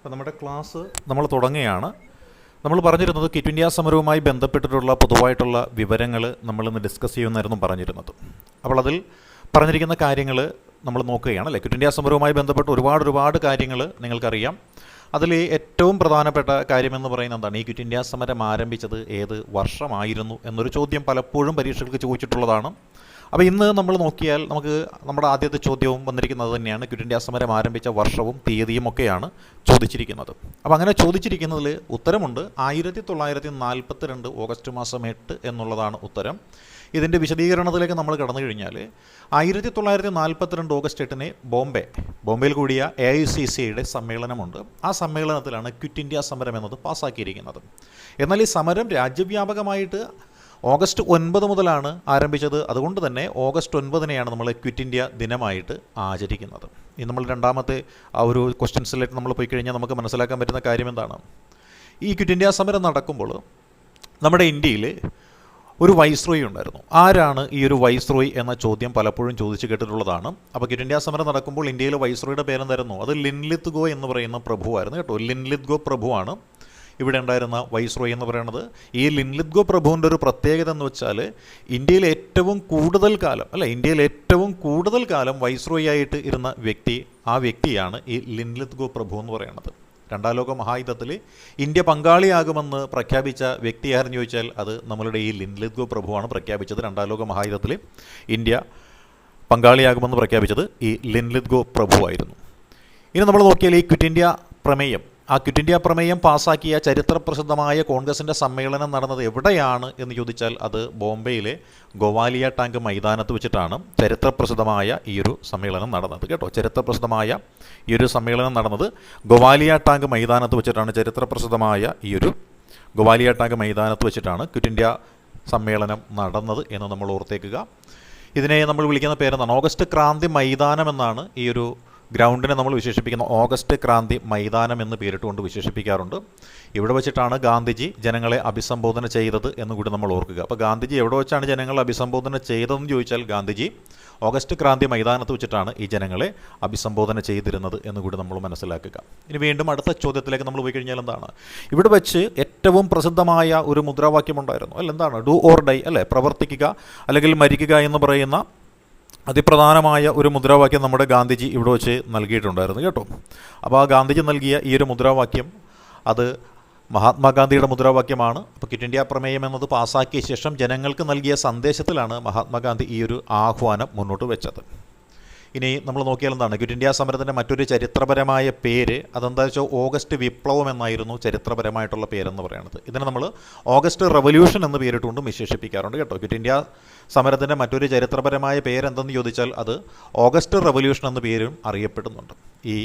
അപ്പോൾ നമ്മുടെ ക്ലാസ് നമ്മൾ തുടങ്ങുകയാണ്. നമ്മൾ പറഞ്ഞിരുന്നത് ക്വിറ്റ് ഇന്ത്യ സമരവുമായി ബന്ധപ്പെട്ടിട്ടുള്ള പൊതുവായിട്ടുള്ള വിവരങ്ങൾ നമ്മളിന്ന് ഡിസ്കസ് ചെയ്യുമെന്നായിരുന്നു പറഞ്ഞിരുന്നത്. അപ്പോൾ അതിൽ പറഞ്ഞിരിക്കുന്ന കാര്യങ്ങൾ നമ്മൾ നോക്കുകയാണ് അല്ലേ. ക്വിറ്റ് ഇന്ത്യ സമരവുമായി ബന്ധപ്പെട്ട് ഒരുപാട് കാര്യങ്ങൾ നിങ്ങൾക്കറിയാം. അതിൽ ഏറ്റവും പ്രധാനപ്പെട്ട കാര്യമെന്ന് പറയുന്നത് എന്താണ്? ഈ ക്വിറ്റ് ഇന്ത്യ സമരം ആരംഭിച്ചത് ഏത് വർഷമായിരുന്നു എന്നൊരു ചോദ്യം പലപ്പോഴും പരീക്ഷകൾക്ക് ചോദിച്ചിട്ടുള്ളതാണ്. അപ്പോൾ ഇന്ന് നമ്മൾ നോക്കിയാൽ നമുക്ക് നമ്മുടെ ആദ്യത്തെ ചോദ്യവും വന്നിരിക്കുന്നത് തന്നെയാണ്. ക്വിറ്റ് ഇന്ത്യ സമരം ആരംഭിച്ച വർഷവും തീയതിയും ഒക്കെയാണ് ചോദിച്ചിരിക്കുന്നത്. അപ്പോൾ അങ്ങനെ ചോദിച്ചിരിക്കുന്നതിൽ ഉത്തരമുണ്ട് 1942 ഓഗസ്റ്റ് മാസം 8 എന്നുള്ളതാണ് ഉത്തരം. ഇതിൻ്റെ വിശദീകരണത്തിലേക്ക് നമ്മൾ കടന്നു കഴിഞ്ഞാൽ 1942 ഓഗസ്റ്റ് 8 ബോംബെയിൽ കൂടിയ AICCയുടെ സമ്മേളനമുണ്ട്. ആ സമ്മേളനത്തിലാണ് ക്വിറ്റ് ഇന്ത്യ സമരം എന്നത് പാസ്സാക്കിയിരിക്കുന്നത്. എന്നാൽ ഈ സമരം രാജ്യവ്യാപകമായിട്ട് ഓഗസ്റ്റ് 9 മുതലാണ് ആരംഭിച്ചത്. അതുകൊണ്ട് തന്നെ ഓഗസ്റ്റ് 9 നമ്മൾ ക്വിറ്റ് ഇന്ത്യ ദിനമായിട്ട് ആചരിക്കുന്നത്. ഇനി നമ്മൾ രണ്ടാമത്തെ ആ ഒരു ക്വസ്റ്റ്യൻസിലേക്ക് നമ്മൾ പോയി കഴിഞ്ഞാൽ നമുക്ക് മനസ്സിലാക്കാൻ പറ്റുന്ന കാര്യം എന്താണ്? ഈ ക്വിറ്റ് ഇന്ത്യ സമരം നടക്കുമ്പോൾ നമ്മുടെ ഇന്ത്യയിൽ ഒരു വൈസ്രോയി ഉണ്ടായിരുന്നു. ആരാണ് ഈ ഒരു വൈസ്രോയി എന്ന ചോദ്യം പലപ്പോഴും ചോദിച്ചു കേട്ടിട്ടുള്ളതാണ്. അപ്പോൾ ക്വിറ്റ് ഇന്ത്യ സമരം നടക്കുമ്പോൾ ഇന്ത്യയിലെ വൈസ്രോയുടെ പേരെന്തായിരുന്നു? അത് ലിൻലിത് ഗോ എന്ന് പറയുന്ന പ്രഭുവായിരുന്നു കേട്ടോ. ലിൻലിത് ഗോ പ്രഭുവാണ് ഇവിടെ ഉണ്ടായിരുന്ന വൈസ്രോയി എന്ന് പറയുന്നത്. ഈ ലിൻലിത് ഗോ പ്രഭുവിൻ്റെ ഒരു പ്രത്യേകത എന്ന് വെച്ചാൽ ഇന്ത്യയിൽ ഏറ്റവും കൂടുതൽ കാലം വൈസ്രോയി ആയിട്ട് ഇരുന്ന ആ വ്യക്തിയാണ് ഈ ലിൻലിത് ഗോ പ്രഭു എന്ന് പറയുന്നത്. രണ്ടാം ലോക മഹായുദ്ധത്തിൽ ഇന്ത്യ പങ്കാളിയാകുമെന്ന് പ്രഖ്യാപിച്ച വ്യക്തിയാരെന്ന് ചോദിച്ചാൽ അത് നമ്മളുടെ ഈ ലിൻലിത് ഗോ പ്രഭുവാണ് പ്രഖ്യാപിച്ചത്. രണ്ടാം ലോക മഹായുദ്ധത്തിൽ ഇന്ത്യ പങ്കാളിയാകുമെന്ന് പ്രഖ്യാപിച്ചത് ഈ ലിൻലിത് ഗോ പ്രഭുവായിരുന്നു. ഇനി നമ്മൾ നോക്കിയാൽ ഈ ക്വിറ്റ് ഇന്ത്യ പ്രമേയം പാസ്സാക്കിയ ചരിത്രപ്രസിദ്ധമായ കോൺഗ്രസിൻ്റെ സമ്മേളനം നടന്നത് എവിടെയാണ് എന്ന് ചോദിച്ചാൽ അത് ബോംബെയിലെ ഗോവാലിയ ടാങ്ക് മൈതാനത്ത് വെച്ചിട്ടാണ് ചരിത്രപ്രസിദ്ധമായ ഈ ഒരു സമ്മേളനം നടന്നത് കേട്ടോ. ചരിത്രപ്രസിദ്ധമായ ഈ ഒരു സമ്മേളനം നടന്നത് ഗോവാലിയ ടാങ്ക് മൈതാനത്ത് വെച്ചിട്ടാണ്. ചരിത്രപ്രസിദ്ധമായ ഈ ഒരു ഗോവാലിയ ടാങ്ക് മൈതാനത്ത് വെച്ചിട്ടാണ് ക്വിറ്റ് ഇന്ത്യ സമ്മേളനം നടന്നത് എന്ന് നമ്മൾ ഓർത്തേക്കുക. ഇതിനെ നമ്മൾ വിളിക്കുന്ന പേരെന്താണ്? ഓഗസ്റ്റ് ക്രാന്തി മൈതാനം എന്നാണ് ഈ ഒരു ഗ്രൗണ്ടിനെ നമ്മൾ വിശേഷിപ്പിക്കുന്ന. ഓഗസ്റ്റ് ക്രാന്തി മൈതാനം എന്ന് പേരിട്ടുകൊണ്ട് വിശേഷിപ്പിക്കാറുണ്ട്. ഇവിടെ വെച്ചിട്ടാണ് ഗാന്ധിജി ജനങ്ങളെ അഭിസംബോധന ചെയ്തത് എന്ന് കൂടി നമ്മൾ ഓർക്കുക. അപ്പോൾ ഗാന്ധിജി എവിടെ വെച്ചാണ് ജനങ്ങളെ അഭിസംബോധന ചെയ്തതെന്ന് ചോദിച്ചാൽ ഗാന്ധിജി ഓഗസ്റ്റ് ക്രാന്തി മൈതാനത്ത് വെച്ചിട്ടാണ് ഈ ജനങ്ങളെ അഭിസംബോധന ചെയ്തിരുന്നത് എന്ന് കൂടി നമ്മൾ മനസ്സിലാക്കുക. ഇനി വീണ്ടും അടുത്ത ചോദ്യത്തിലേക്ക് നമ്മൾ പോയി കഴിഞ്ഞാൽ എന്താണ്? ഇവിടെ വെച്ച് ഏറ്റവും പ്രസിദ്ധമായ ഒരു മുദ്രാവാക്യമുണ്ടായിരുന്നു അല്ല, എന്താണ്? ഡു ഓർ ഡൈ അല്ലേ, പ്രവർത്തിക്കുക അല്ലെങ്കിൽ മരിക്കുക എന്ന് പറയുന്ന അതിപ്രധാനമായ ഒരു മുദ്രാവാക്യം നമ്മുടെ ഗാന്ധിജി ഇവിടെ വെച്ച് നൽകിയിട്ടുണ്ടായിരുന്നു കേട്ടോ. അപ്പോൾ ആ ഗാന്ധിജി നൽകിയ ഈ ഒരു മുദ്രാവാക്യം അത് മഹാത്മാഗാന്ധിയുടെ മുദ്രാവാക്യമാണ്. അപ്പോൾ ക്വിറ്റ് ഇന്ത്യ പ്രമേയം എന്നത് പാസ്സാക്കിയ ശേഷം ജനങ്ങൾക്ക് നൽകിയ സന്ദേശത്തിലാണ് മഹാത്മാഗാന്ധി ഈ ഒരു ആഹ്വാനം മുന്നോട്ട് വെച്ചത്. ഇനി നമ്മൾ നോക്കിയാൽ എന്താണ്? ക്വിറ്റ് ഇന്ത്യ സമരത്തിൻ്റെ മറ്റൊരു ചരിത്രപരമായ പേര് അതെന്താ വെച്ചാൽ ഓഗസ്റ്റ് വിപ്ലവം എന്നായിരുന്നു ചരിത്രപരമായിട്ടുള്ള പേരെന്ന് പറയുന്നത്. ഇതിനെ നമ്മൾ ഓഗസ്റ്റ് റവല്യൂഷൻ എന്ന് പേരിട്ടുകൊണ്ടും വിശേഷിപ്പിക്കാറുണ്ട് കേട്ടോ. ക്വിറ്റ് ഇന്ത്യ സമരത്തിൻ്റെ മറ്റൊരു ചരിത്രപരമായ പേരെന്തെന്ന് ചോദിച്ചാൽ അത് ഓഗസ്റ്റ് റവല്യൂഷൻ എന്ന പേരും അറിയപ്പെടുന്നുണ്ട്. ഈ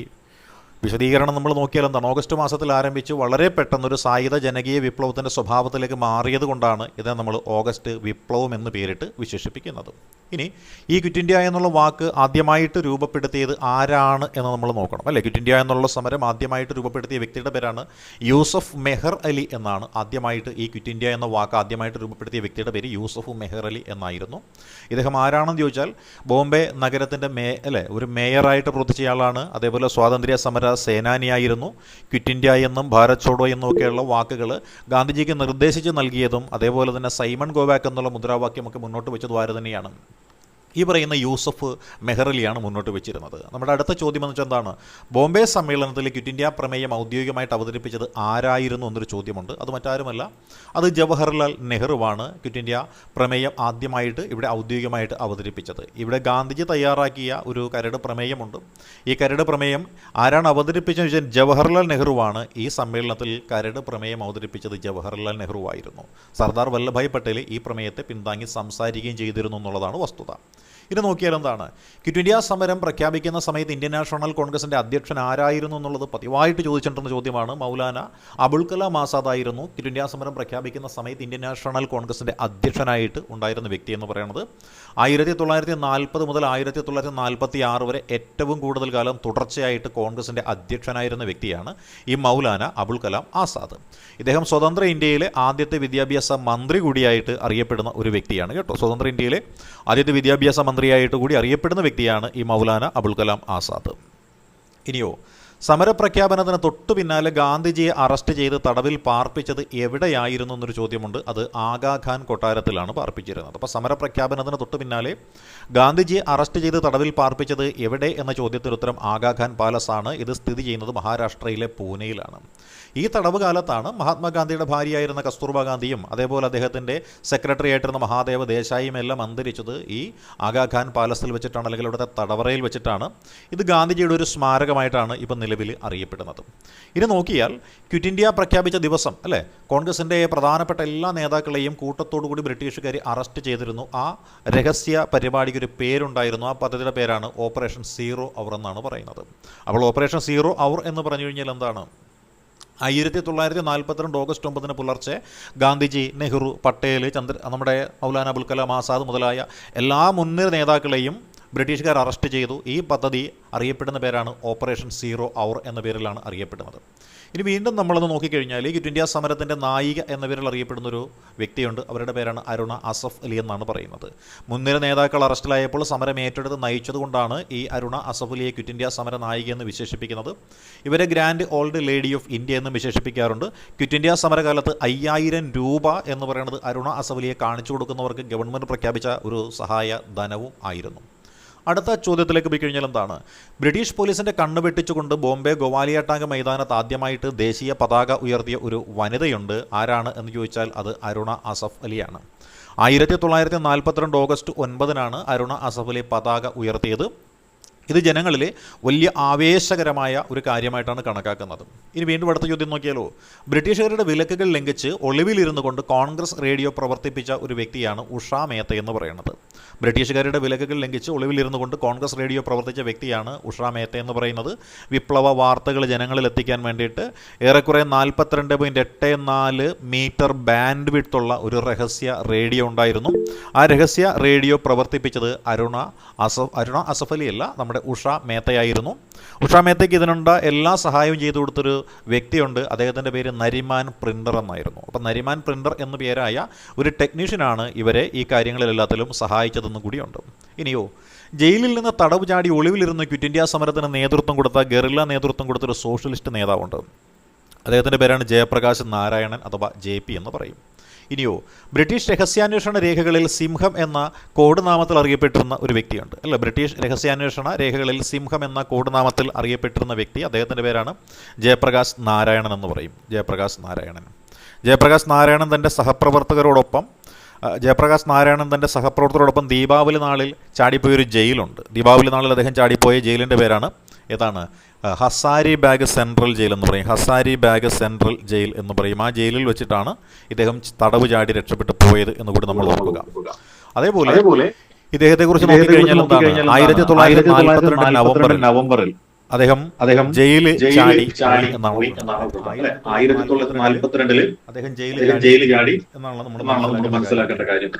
വിശദീകരണം നമ്മൾ നോക്കിയാൽ എന്താണ്? ഓഗസ്റ്റ് മാസത്തിൽ ആരംഭിച്ച് വളരെ പെട്ടെന്നൊരു സായുധ ജനകീയ വിപ്ലവത്തിൻ്റെ സ്വഭാവത്തിലേക്ക് മാറിയത് കൊണ്ടാണ് ഇതിനെ നമ്മൾ ഓഗസ്റ്റ് വിപ്ലവം എന്ന് പേരിട്ട് വിശേഷിപ്പിക്കുന്നത്. ഇനി ഈ ക്വിറ്റ് ഇന്ത്യ എന്നുള്ള വാക്ക് ആദ്യമായിട്ട് രൂപപ്പെടുത്തിയത് ആരാണ് എന്ന് നമ്മൾ നോക്കണം അല്ലേ. ക്വിറ്റ് ഇന്ത്യ എന്നുള്ള സമരം ആദ്യമായിട്ട് രൂപപ്പെടുത്തിയ വ്യക്തിയുടെ പേരാണ് യൂസഫ് മെഹർ അലി എന്നാണ്. ആദ്യമായിട്ട് ഈ ക്വിറ്റ് ഇന്ത്യ എന്ന വാക്ക് ആദ്യമായിട്ട് രൂപപ്പെടുത്തിയ വ്യക്തിയുടെ പേര് യൂസഫ് മെഹർ അലി എന്നായിരുന്നു. ഇദ്ദേഹം ആരാണെന്ന് ചോദിച്ചാൽ ബോംബെ നഗരത്തിൻ്റെ ഒരു മേയറായിട്ട് പ്രവർത്തിച്ചയാളാണ്. അതേപോലെ സ്വാതന്ത്ര്യ സമര സേനാനിയായിരുന്നു. ക്വിറ്റ് ഇന്ത്യ എന്നും ഭാരത് ചോഡോ എന്നും ഒക്കെയുള്ള വാക്കുകൾ ഗാന്ധിജിക്ക് നിർദ്ദേശിച്ച് നൽകിയതും അതേപോലെ തന്നെ സൈമൺ ഗോവാക്ക് എന്നുള്ള മുദ്രാവാക്യമൊക്കെ മുന്നോട്ട് വെച്ചതും ആര് തന്നെയാണ്? ഈ പറയുന്ന യൂസഫ് മെഹർ അലിയാണ് മുന്നോട്ട് വെച്ചിരുന്നത്. നമ്മുടെ അടുത്ത ചോദ്യം എന്ന് വെച്ചാൽ എന്താണ്? ബോംബെ സമ്മേളനത്തിൽ ക്വിറ്റ് ഇന്ത്യ പ്രമേയം ഔദ്യോഗികമായിട്ട് അവതരിപ്പിച്ചത് ആരായിരുന്നു എന്നൊരു ചോദ്യമുണ്ട്. അത് മറ്റാരുമല്ല, അത് ജവഹർലാൽ നെഹ്റുവാണ് ക്വിറ്റ് ഇന്ത്യ പ്രമേയം ആദ്യമായിട്ട് ഇവിടെ ഔദ്യോഗികമായിട്ട് അവതരിപ്പിച്ചത്. ഇവിടെ ഗാന്ധിജി തയ്യാറാക്കിയ ഒരു കരട് പ്രമേയമുണ്ട്. ഈ കരട് പ്രമേയം ആരാണ് അവതരിപ്പിച്ചതെന്ന് വെച്ചാൽ ജവഹർലാൽ നെഹ്റുവാണ്. ഈ സമ്മേളനത്തിൽ കരട് പ്രമേയം അവതരിപ്പിച്ചത് ജവഹർലാൽ നെഹ്റുവായിരുന്നു. സർദാർ വല്ലഭായ് പട്ടേൽ ഈ പ്രമേയത്തെ പിന്താങ്ങി സംസാരിക്കുകയും ചെയ്തിരുന്നു എന്നുള്ളതാണ് വസ്തുത. ഇത് നോക്കിയാൽ എന്താണ്? ക്വിറ്റ് ഇന്ത്യ സമരം പ്രഖ്യാപിക്കുന്ന സമയത്ത് ഇന്ത്യൻ നാഷണൽ കോൺഗ്രസിൻ്റെ അധ്യക്ഷൻ ആരായിരുന്നു എന്നുള്ളത് പതിവായിട്ട് ചോദിച്ചിട്ടുള്ള ചോദ്യമാണ്. മൗലാന അബുൽ കലാം ആസാദ് ആയിരുന്നു ക്വിറ്റ് ഇന്ത്യ സമരം പ്രഖ്യാപിക്കുന്ന സമയത്ത് ഇന്ത്യൻ നാഷണൽ കോൺഗ്രസിൻ്റെ അധ്യക്ഷനായിട്ട് ഉണ്ടായിരുന്ന വ്യക്തി എന്ന് പറയുന്നത്. 1940 മുതൽ 1946 വരെ ഏറ്റവും കൂടുതൽ കാലം തുടർച്ചയായിട്ട് കോൺഗ്രസിൻ്റെ അധ്യക്ഷനായിരുന്ന വ്യക്തിയാണ് ഈ മൗലാന അബുൽ കലാം ആസാദ്. ഇദ്ദേഹം സ്വതന്ത്ര ഇന്ത്യയിലെ ആദ്യത്തെ വിദ്യാഭ്യാസ മന്ത്രി കൂടിയായിട്ട് അറിയപ്പെടുന്ന ഒരു വ്യക്തിയാണ് കേട്ടോ. സ്വതന്ത്ര ഇന്ത്യയിലെ ആദ്യത്തെ വിദ്യാഭ്യാസ മന്ത്രിയായിട്ട് കൂടി അറിയപ്പെടുന്ന വ്യക്തിയാണ് ഈ മൗലാന അബുൽ കലാം ആസാദ്. ഇനിയോ സമരപ്രഖ്യാപനത്തിന് തൊട്ടു പിന്നാലെ ഗാന്ധിജിയെ അറസ്റ്റ് ചെയ്ത് തടവിൽ പാർപ്പിച്ചത് എവിടെയായിരുന്നു എന്നൊരു ചോദ്യമുണ്ട്. അത് ആഗാഖാൻ കൊട്ടാരത്തിലാണ് പാർപ്പിച്ചിരുന്നത്. അപ്പോൾ സമരപ്രഖ്യാപനത്തിന് തൊട്ടു പിന്നാലെ ഗാന്ധിജിയെ അറസ്റ്റ് ചെയ്ത് തടവിൽ പാർപ്പിച്ചത് എവിടെ എന്ന ചോദ്യത്തിന് ഉത്തരം ആഗാഖാൻ പാലസാണ്. ഇത് സ്ഥിതി ചെയ്യുന്നത് മഹാരാഷ്ട്രയിലെ പൂനെയിലാണ്. ഈ തടവ് കാലത്താണ് മഹാത്മാഗാന്ധിയുടെ ഭാര്യയായിരുന്ന കസ്തൂർബ ഗാന്ധിയും അതേപോലെ അദ്ദേഹത്തിൻ്റെ സെക്രട്ടറി ആയിട്ടിരുന്ന മഹാദേവ ദേശായിയും എല്ലാം അന്തരിച്ചത് ഈ ആഗാഖാൻ പാലസിൽ വെച്ചിട്ടാണ്, അല്ലെങ്കിൽ ഇവിടുത്തെ തടവറയിൽ വെച്ചിട്ടാണ്. ഇത് ഗാന്ധിജിയുടെ ഒരു സ്മാരകമായിട്ടാണ് ഇപ്പം നിലവിൽ അറിയപ്പെടുന്നത്. ഇനി നോക്കിയാൽ ക്വിറ്റ് ഇന്ത്യ പ്രഖ്യാപിച്ച ദിവസം അല്ലേ, കോൺഗ്രസിൻ്റെ പ്രധാനപ്പെട്ട എല്ലാ നേതാക്കളെയും കൂട്ടത്തോടുകൂടി ബ്രിട്ടീഷുകാർ അറസ്റ്റ് ചെയ്തിരുന്നു. ആ രഹസ്യ പരിപാടിക്ക് ഒരു പേരുണ്ടായിരുന്നു. ആ പദ്ധതിയുടെ പേരാണ് ഓപ്പറേഷൻ സീറോ അവർ എന്നാണ് പറയുന്നത്. അപ്പോൾ ഓപ്പറേഷൻ സീറോ അവർ എന്ന് പറഞ്ഞു കഴിഞ്ഞാൽ എന്താണ്? 1942 ഓഗസ്റ്റ് 9 പുലർച്ചെ ഗാന്ധിജി, നെഹ്റു, പട്ടേൽ, നമ്മുടെ മൗലാന അബുൽ കലാം ആസാദ് മുതലായ എല്ലാ മുൻനിര നേതാക്കളെയും ബ്രിട്ടീഷുകാർ അറസ്റ്റ് ചെയ്തു. ഈ പദ്ധതി അറിയപ്പെടുന്ന പേരാണ് ഓപ്പറേഷൻ സീറോ അവർ എന്ന പേരിലാണ് അറിയപ്പെടുന്നത്. ഇനി വീണ്ടും നമ്മളത് നോക്കിക്കഴിഞ്ഞാൽ ക്വിറ്റ് ഇന്ത്യ സമരത്തിൻ്റെ നായിക എന്ന പേരിൽ അറിയപ്പെടുന്നൊരു വ്യക്തിയുണ്ട്. അവരുടെ പേരാണ് അരുണ അസഫ് അലി എന്നാണ് പറയുന്നത്. മുൻനിര നേതാക്കൾ അറസ്റ്റിലായപ്പോൾ സമരം ഏറ്റെടുത്ത് നയിച്ചതുകൊണ്ടാണ് ഈ അരുണ അസഫ് അലിയെ ക്വിറ്റ് ഇന്ത്യ സമര നായിക എന്ന് വിശേഷിപ്പിക്കുന്നത്. ഇവരെ grand old lady of India എന്നും വിശേഷിപ്പിക്കാറുണ്ട്. ക്വിറ്റ് ഇന്ത്യ സമരകാലത്ത് 5000 രൂപ എന്ന് പറയുന്നത് അരുണ അസഫ് അലിയെ കാണിച്ചു കൊടുക്കുന്നവർക്ക് ഗവൺമെൻറ് പ്രഖ്യാപിച്ച ഒരു സഹായ ധനവും ആയിരുന്നു. അടുത്ത ചോദ്യത്തിലേക്ക് പോയി കഴിഞ്ഞാൽ എന്താണ്? ബ്രിട്ടീഷ് പോലീസിൻ്റെ കണ്ണ് വെട്ടിച്ചുകൊണ്ട് ബോംബെ ഗോവാലിയ ടാങ്ക് മൈതാനത്ത് ആദ്യമായിട്ട് ദേശീയ പതാക ഉയർത്തിയ ഒരു വനിതയുണ്ട്. ആരാണ് എന്ന് ചോദിച്ചാൽ അത് അരുണ അസഫ് അലിയാണ്. 1942 ഓഗസ്റ്റ് 9 അരുണ അസഫ് അലി പതാക ഉയർത്തിയത്. ഇത് ജനങ്ങളിൽ വലിയ ആവേശകരമായ ഒരു കാര്യമായിട്ടാണ് കണക്കാക്കുന്നത്. ഇനി വീണ്ടും അടുത്ത ചോദ്യം നോക്കിയാലോ? ബ്രിട്ടീഷുകാരുടെ വിലക്കുകൾ ലംഘിച്ച് ഒളിവിലിരുന്നു കൊണ്ട് കോൺഗ്രസ് റേഡിയോ പ്രവർത്തിപ്പിച്ച ഒരു വ്യക്തിയാണ് ഉഷ മേത്ത എന്ന് പറയുന്നത്. ബ്രിട്ടീഷുകാരുടെ വിലക്കുകൾ ലംഘിച്ച് ഒളിവിലിരുന്നു കൊണ്ട് കോൺഗ്രസ് റേഡിയോ പ്രവർത്തിച്ച വ്യക്തിയാണ് ഉഷ മേത്ത എന്ന് പറയുന്നത്. വിപ്ലവ വാർത്തകൾ ജനങ്ങളിൽ എത്തിക്കാൻ വേണ്ടിയിട്ട് ഏറെക്കുറെ 42.84 മീറ്റർ ബാൻഡ് വിഡ്ത്തുള്ള ഒരു രഹസ്യ റേഡിയോ ഉണ്ടായിരുന്നു. ആ രഹസ്യ റേഡിയോ പ്രവർത്തിപ്പിച്ചത് അരുണ അസഫ് അലി അല്ല, നമ്മുടെ ഉഷ മേത്തയായിരുന്നു. ഉഷ മേത്തയ്ക്ക് ഇതിനുണ്ട എല്ലാ സഹായവും ചെയ്തു കൊടുത്തൊരു വ്യക്തിയുണ്ട്. അദ്ദേഹത്തിൻ്റെ പേര് നരിമാൻ പ്രിൻ്റർ എന്നായിരുന്നു. അപ്പം നരിമാൻ പ്രിൻ്റർ എന്ന പേരായ ഒരു ടെക്നീഷ്യനാണ് ഇവരെ ഈ കാര്യങ്ങളിലെല്ലാത്തിലും സഹായിച്ചതെന്നും കൂടിയുണ്ട്. ഇനിയോ, ജയിലിൽ നിന്ന് തടവ് ചാടി ഒളിവിലിരുന്ന് ക്വിറ്റ് ഇന്ത്യ സമരത്തിന് നേതൃത്വം കൊടുത്ത ഗറില്ല നേതൃത്വം കൊടുത്തൊരു സോഷ്യലിസ്റ്റ് നേതാവുണ്ട്. അദ്ദേഹത്തിൻ്റെ പേരാണ് ജയപ്രകാശ് നാരായണൻ അഥവാ JP എന്ന് പറയും. ഇനിയോ, ബ്രിട്ടീഷ് രഹസ്യാന്വേഷണ രേഖകളിൽ സിംഹം എന്ന കോഡ് നാമത്തിൽ അറിയപ്പെട്ടിരുന്ന ഒരു വ്യക്തിയുണ്ട് അല്ല. ബ്രിട്ടീഷ് രഹസ്യാന്വേഷണ രേഖകളിൽ സിംഹം എന്ന കോഡ് നാമത്തിൽ അറിയപ്പെട്ടിരുന്ന വ്യക്തി, അദ്ദേഹത്തിൻ്റെ പേരാണ് ജയപ്രകാശ് നാരായണൻ എന്ന് പറയും. ജയപ്രകാശ് നാരായണൻ തൻ്റെ സഹപ്രവർത്തകരോടൊപ്പം ദീപാവലി നാളിൽ ചാടിപ്പോയൊരു ജയിലുണ്ട്. ദീപാവലി നാളിൽ അദ്ദേഹം ചാടിപ്പോയ ജയിലിൻ്റെ പേരാണ് ഏതാണ്? ഹസാരിബാഗ് സെൻട്രൽ ജയിൽ എന്ന് പറയും. ഹസാരിബാഗ് സെൻട്രൽ ജയിൽ എന്ന് പറയും. ആ ജയിലിൽ വെച്ചിട്ടാണ് ഇദ്ദേഹം തടവ് ചാടി രക്ഷപ്പെട്ടു പോയത് എന്ന് കൂടി നമ്മൾ ഓർക്കുക. അതേപോലെ ഇദ്ദേഹത്തെക്കുറിച്ച് നോക്കിക്കഴിഞ്ഞാൽ എന്താണ്? 1942 നവംബറിൽ അദ്ദേഹം ജയിലിൽ ചാടി എന്നാണ്. 1942 അദ്ദേഹം ജയിലിൽ ചാടി എന്നാണ് നമ്മൾ മനസ്സിലാക്കേണ്ട കാര്യം.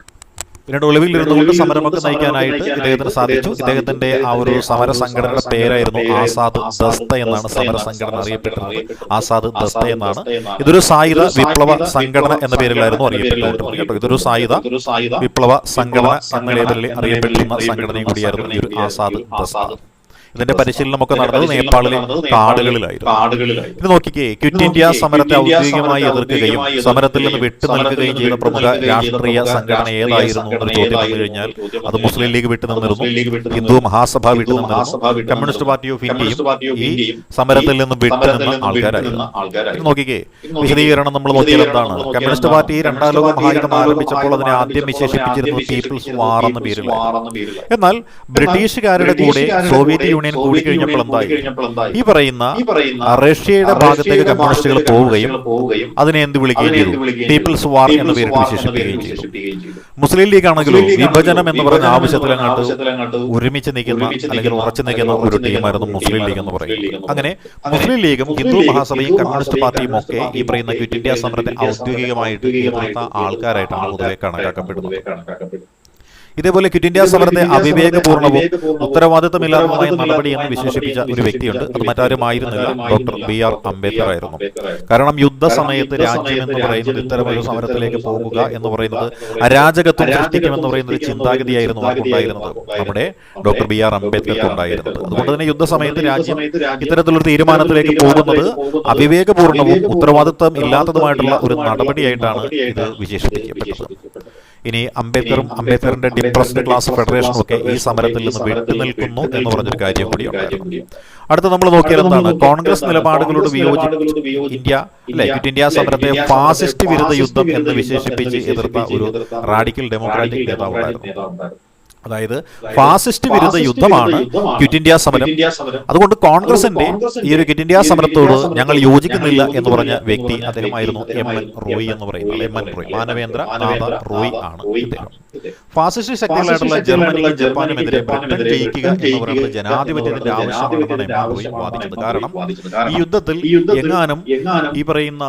പിന്നീട് ഒളിവിലിരുന്നുകൊണ്ട് സമരമൊക്കെ നയിക്കാനായിട്ട് ഇദ്ദേഹത്തിന് സാധിച്ചു. ഇദ്ദേഹത്തിന്റെ ആ ഒരു സമര സംഘടനയുടെ പേരായിരുന്നു ആസാദ് ദസ്ത എന്നാണ് സമര സംഘടന അറിയപ്പെട്ടിരുന്നത്. ആസാദ് ദസ്ത എന്നാണ്. ഇതൊരു സായുധ വിപ്ലവ സംഘടന എന്ന പേരിലായിരുന്നു അറിയപ്പെട്ടിരുന്നത് കേട്ടോ. ഇതൊരു സായുധ വിപ്ലവ സംഘടന എന്ന ലേബലിൽ അറിയപ്പെട്ടിരുന്ന സംഘടനയും കൂടിയായിരുന്നു ഈ ഒരു ആസാദ് ദസ്ത. ഇതിന്റെ പരിശീലനമൊക്കെ നടന്നത് നേപ്പാളിലെ കാടുകളിലായിരുന്നു. ഇത് നോക്കിക്കേ, ക്വിറ്റ് ഇന്ത്യ സമരത്തെ ഔദ്യോഗികമായി എതിർക്കുകയും സമരത്തിൽ നിന്ന് വിട്ടുനിൽക്കുകയും ചെയ്ത പ്രമുഖ രാഷ്ട്രീയ സംഘടന ഏതായിരുന്നു എന്ന് ചോദ്യം വന്നു കഴിഞ്ഞാൽ അത് മുസ്ലിം ലീഗ് വിട്ടുനിന്നിരുന്നു, ഹിന്ദു മഹാസഭ വിട്ടുനിന്നിരുന്നു, കമ്മ്യൂണിസ്റ്റ് പാർട്ടി ഓഫ് ഇന്ത്യയും ഈ സമരത്തിൽ നിന്ന് വിട്ടുനിന്ന ആൾക്കാരായിരുന്നു. ഇത് നോക്കിക്കേ, വിശദീകരണം നമ്മൾ നോക്കിയാൽ എന്താണ്? കമ്മ്യൂണിസ്റ്റ് പാർട്ടി രണ്ടാം ലോക മഹായുദ്ധം ആരംഭിച്ചപ്പോൾ അതിനെ ആദ്യം വിശേഷിപ്പിച്ചിരുന്നു പീപ്പിൾസ് വാർ എന്ന പേരിലാണ്. എന്നാൽ ബ്രിട്ടീഷുകാരുടെ കൂടെ സോവിയറ്റ് യൂണിയൻ കൂടിക്കഴിഞ്ഞപ്പോൾ എന്തായി? ഈ പറയുന്ന റഷ്യയുടെ ഭാഗത്തേക്ക് കമ്മ്യൂണിസ്റ്റുകൾ പോവുകയും അതിനെ എന്ത് വിളിക്കുകയും ചെയ്തു? പീപ്പിൾസ് വാർ എന്ന പേരിൽ വിശേഷിപ്പിക്കുകയും ചെയ്തു. മുസ്ലിം ലീഗ് ആണെങ്കിലും വിഭജനം എന്ന് പറഞ്ഞ ആവശ്യത്തിലങ്ങോട്ട് ഒരുമിച്ച് നിൽക്കുന്ന അല്ലെങ്കിൽ ഉറച്ചു നിൽക്കുന്ന ഒരു ടീമായിരുന്നു മുസ്ലിം ലീഗ് എന്ന് പറയുന്നത്. അങ്ങനെ മുസ്ലിം ലീഗും ഹിന്ദു മഹാസഭയും കമ്മ്യൂണിസ്റ്റ് പാർട്ടിയും ഒക്കെ ഈ പറയുന്ന ക്വിറ്റ് ഇന്ത്യ സമരത്തെ ഔദ്യോഗികമായിട്ട് എതിർത്ത ആൾക്കാരായിട്ടാണ് പൊതുവെ കണക്കാക്കപ്പെടുന്നത്. ഇതേപോലെ ക്വിറ്റ് ഇന്ത്യ സമരത്തെ അവിവേകപൂർണവും ഉത്തരവാദിത്തമില്ലാത്തതുമായ നടപടി എന്ന് വിശേഷിപ്പിച്ച ഒരു വ്യക്തിയുണ്ട്. അത് മറ്റാരുമായിരുന്നില്ല, ഡോക്ടർ BR അംബേദ്കർ ആയിരുന്നു. കാരണം യുദ്ധസമയത്ത് രാജ്യം എന്ന് പറയുന്നത് ഇത്തരമൊരു സമരത്തിലേക്ക് പോകുക എന്ന് പറയുന്നത് അരാജകത്വം സൃഷ്ടിക്കുമെന്ന് പറയുന്ന ഒരു ചിന്താഗതിയായിരുന്നു അവർക്കുണ്ടായിരുന്നത്, നമ്മുടെ ഡോക്ടർ BR അംബേദ്കർക്ക് ഉണ്ടായിരുന്നത്. അതുകൊണ്ട് തന്നെ യുദ്ധസമയത്ത് രാജ്യം ഇത്തരത്തിലൊരു തീരുമാനത്തിലേക്ക് പോകുന്നത് അവിവേകപൂർണവും ഉത്തരവാദിത്വം ഇല്ലാത്തതുമായിട്ടുള്ള ഒരു നടപടിയായിട്ടാണ് ഇത് വിശേഷിപ്പിക്കപ്പെട്ടത്. ഇനി അംബേദ്കറും അംബേദ്കറിന്റെ ഡിപ്രസ്ഡ് ക്ലാസ് ഫെഡറേഷനും ഒക്കെ ഈ സമരത്തിൽ നിന്ന് വിട്ടുനിൽക്കുന്നു എന്ന് പറഞ്ഞൊരു കാര്യം കൂടി ഉണ്ടായിരുന്നു. അടുത്ത നമ്മൾ നോക്കിയാൽ എന്താണ്, കോൺഗ്രസ് നിലപാടുകളോട് വിയോജിച്ച് ക്വിറ്റ് ഇന്ത്യ സമരത്തെ ഫാസിസ്റ്റ് വിരുദ്ധ യുദ്ധം എന്ന് വിശേഷിപ്പിച്ച് എതിർത്ത ഒരു റാഡിക്കൽ ഡെമോക്രാറ്റിക് നേതാവുണ്ടായിരുന്നു. അതായത് ഫാസിസ്റ്റ് വിരുദ്ധ യുദ്ധമാണ് ക്വിറ്റ് ഇന്ത്യ സമരം. അതുകൊണ്ട് കോൺഗ്രസിന്റെ ഈ ഒരു ക്വിറ്റ് ഇന്ത്യ സമരത്തോട് ഞങ്ങൾ യോജിക്കുന്നില്ല എന്ന് പറഞ്ഞ വ്യക്തി അദ്ദേഹമായിരുന്നു MN റോയ് എന്ന് പറയുന്നത്. MN റോയ്, മാനവേന്ദ്ര നാഥ റോയ് ആണ് ഇദ്ദേഹം. ഫാസിസ്റ്റ് ശക്തികളായിട്ടുള്ള ജർമ്മനിക്കും ജപ്പാനുമെതിരെ ബ്രിട്ടൻ ജയിക്കുക എന്ന് പറയുന്നത് ജനാധിപത്യത്തിന്റെ ആവശ്യമാണെന്നാണ് MN റോയ് വാദിച്ചത്. കാരണം ഈ യുദ്ധത്തിൽ എങ്ങാനും ഈ പറയുന്ന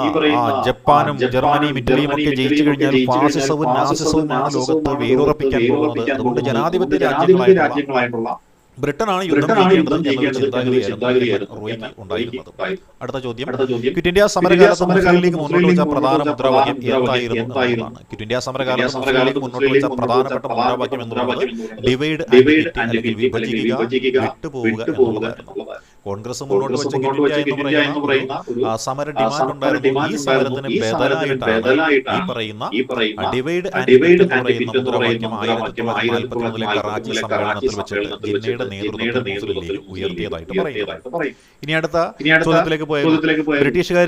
ജപ്പാനും ജർമ്മനിയും ഇറ്റലിയും ഒക്കെ ജയിച്ചു കഴിഞ്ഞാൽ ഫാസിസവും നാസിസവുമാണ് ലോകത്ത് വേരുറപ്പിക്കാൻ പോകുന്നത്. അതുകൊണ്ട് ജനാധിപത്യ രാജ്യങ്ങളായിട്ടുള്ള ബ്രിട്ടനാണ് യുദ്ധം ജയിക്കേണ്ടത് എന്നൊരു ചിന്താഗതിയായിരുന്നു റോയിക്ക് ഉണ്ടായിരുന്നത്. അടുത്ത ചോദ്യം, ക്വിറ്റ് ഇന്ത്യ സമരകാലത്ത് മുസ്ലിം ലീഗ് മുന്നോട്ട് വെച്ച പ്രധാന മുദ്രാവാക്യം എന്തായിരുന്നു എന്നതാണ്. ക്വിറ്റ് ഇന്ത്യ സമരകാലത്ത് മുസ്ലിം ലീഗ് മുന്നോട്ട് വെച്ച പ്രധാനപ്പെട്ട മുദ്രാവാക്യം എന്നുള്ളത് ഡിവൈഡ് ആൻഡ് ഡിഫീറ്റ്, അല്ലെങ്കിൽ വിഭജിക്കുക, വിട്ടുപോവുക എന്നുള്ളതായിരുന്നു. കോൺഗ്രസ് മുന്നോട്ട് വെച്ച ക്വിറ്റ് ഇന്ത്യ എന്ന് പറയുന്ന സമര ഡിമാൻഡ് ഉണ്ടായിരുന്നു. ഈ സമരത്തിന് ബദലായിട്ടാണ് ഈ പറയുന്ന ഡിവൈഡ് ആൻഡ് ഡിഫീറ്റ് എന്ന് പറയുന്ന മുദ്രാവാക്യം 1943 കറാച്ചി സമ്മേളനത്തിൽ വെച്ചിട്ട് ജിന്നയുടെ നേതൃത്വത്തിൽ ഉയർത്തിയതായിട്ട് പറയുന്നത്. ഇനി അടുത്ത ചോദ്യത്തിലേക്ക് പോയത്, ബ്രിട്ടീഷുകാർ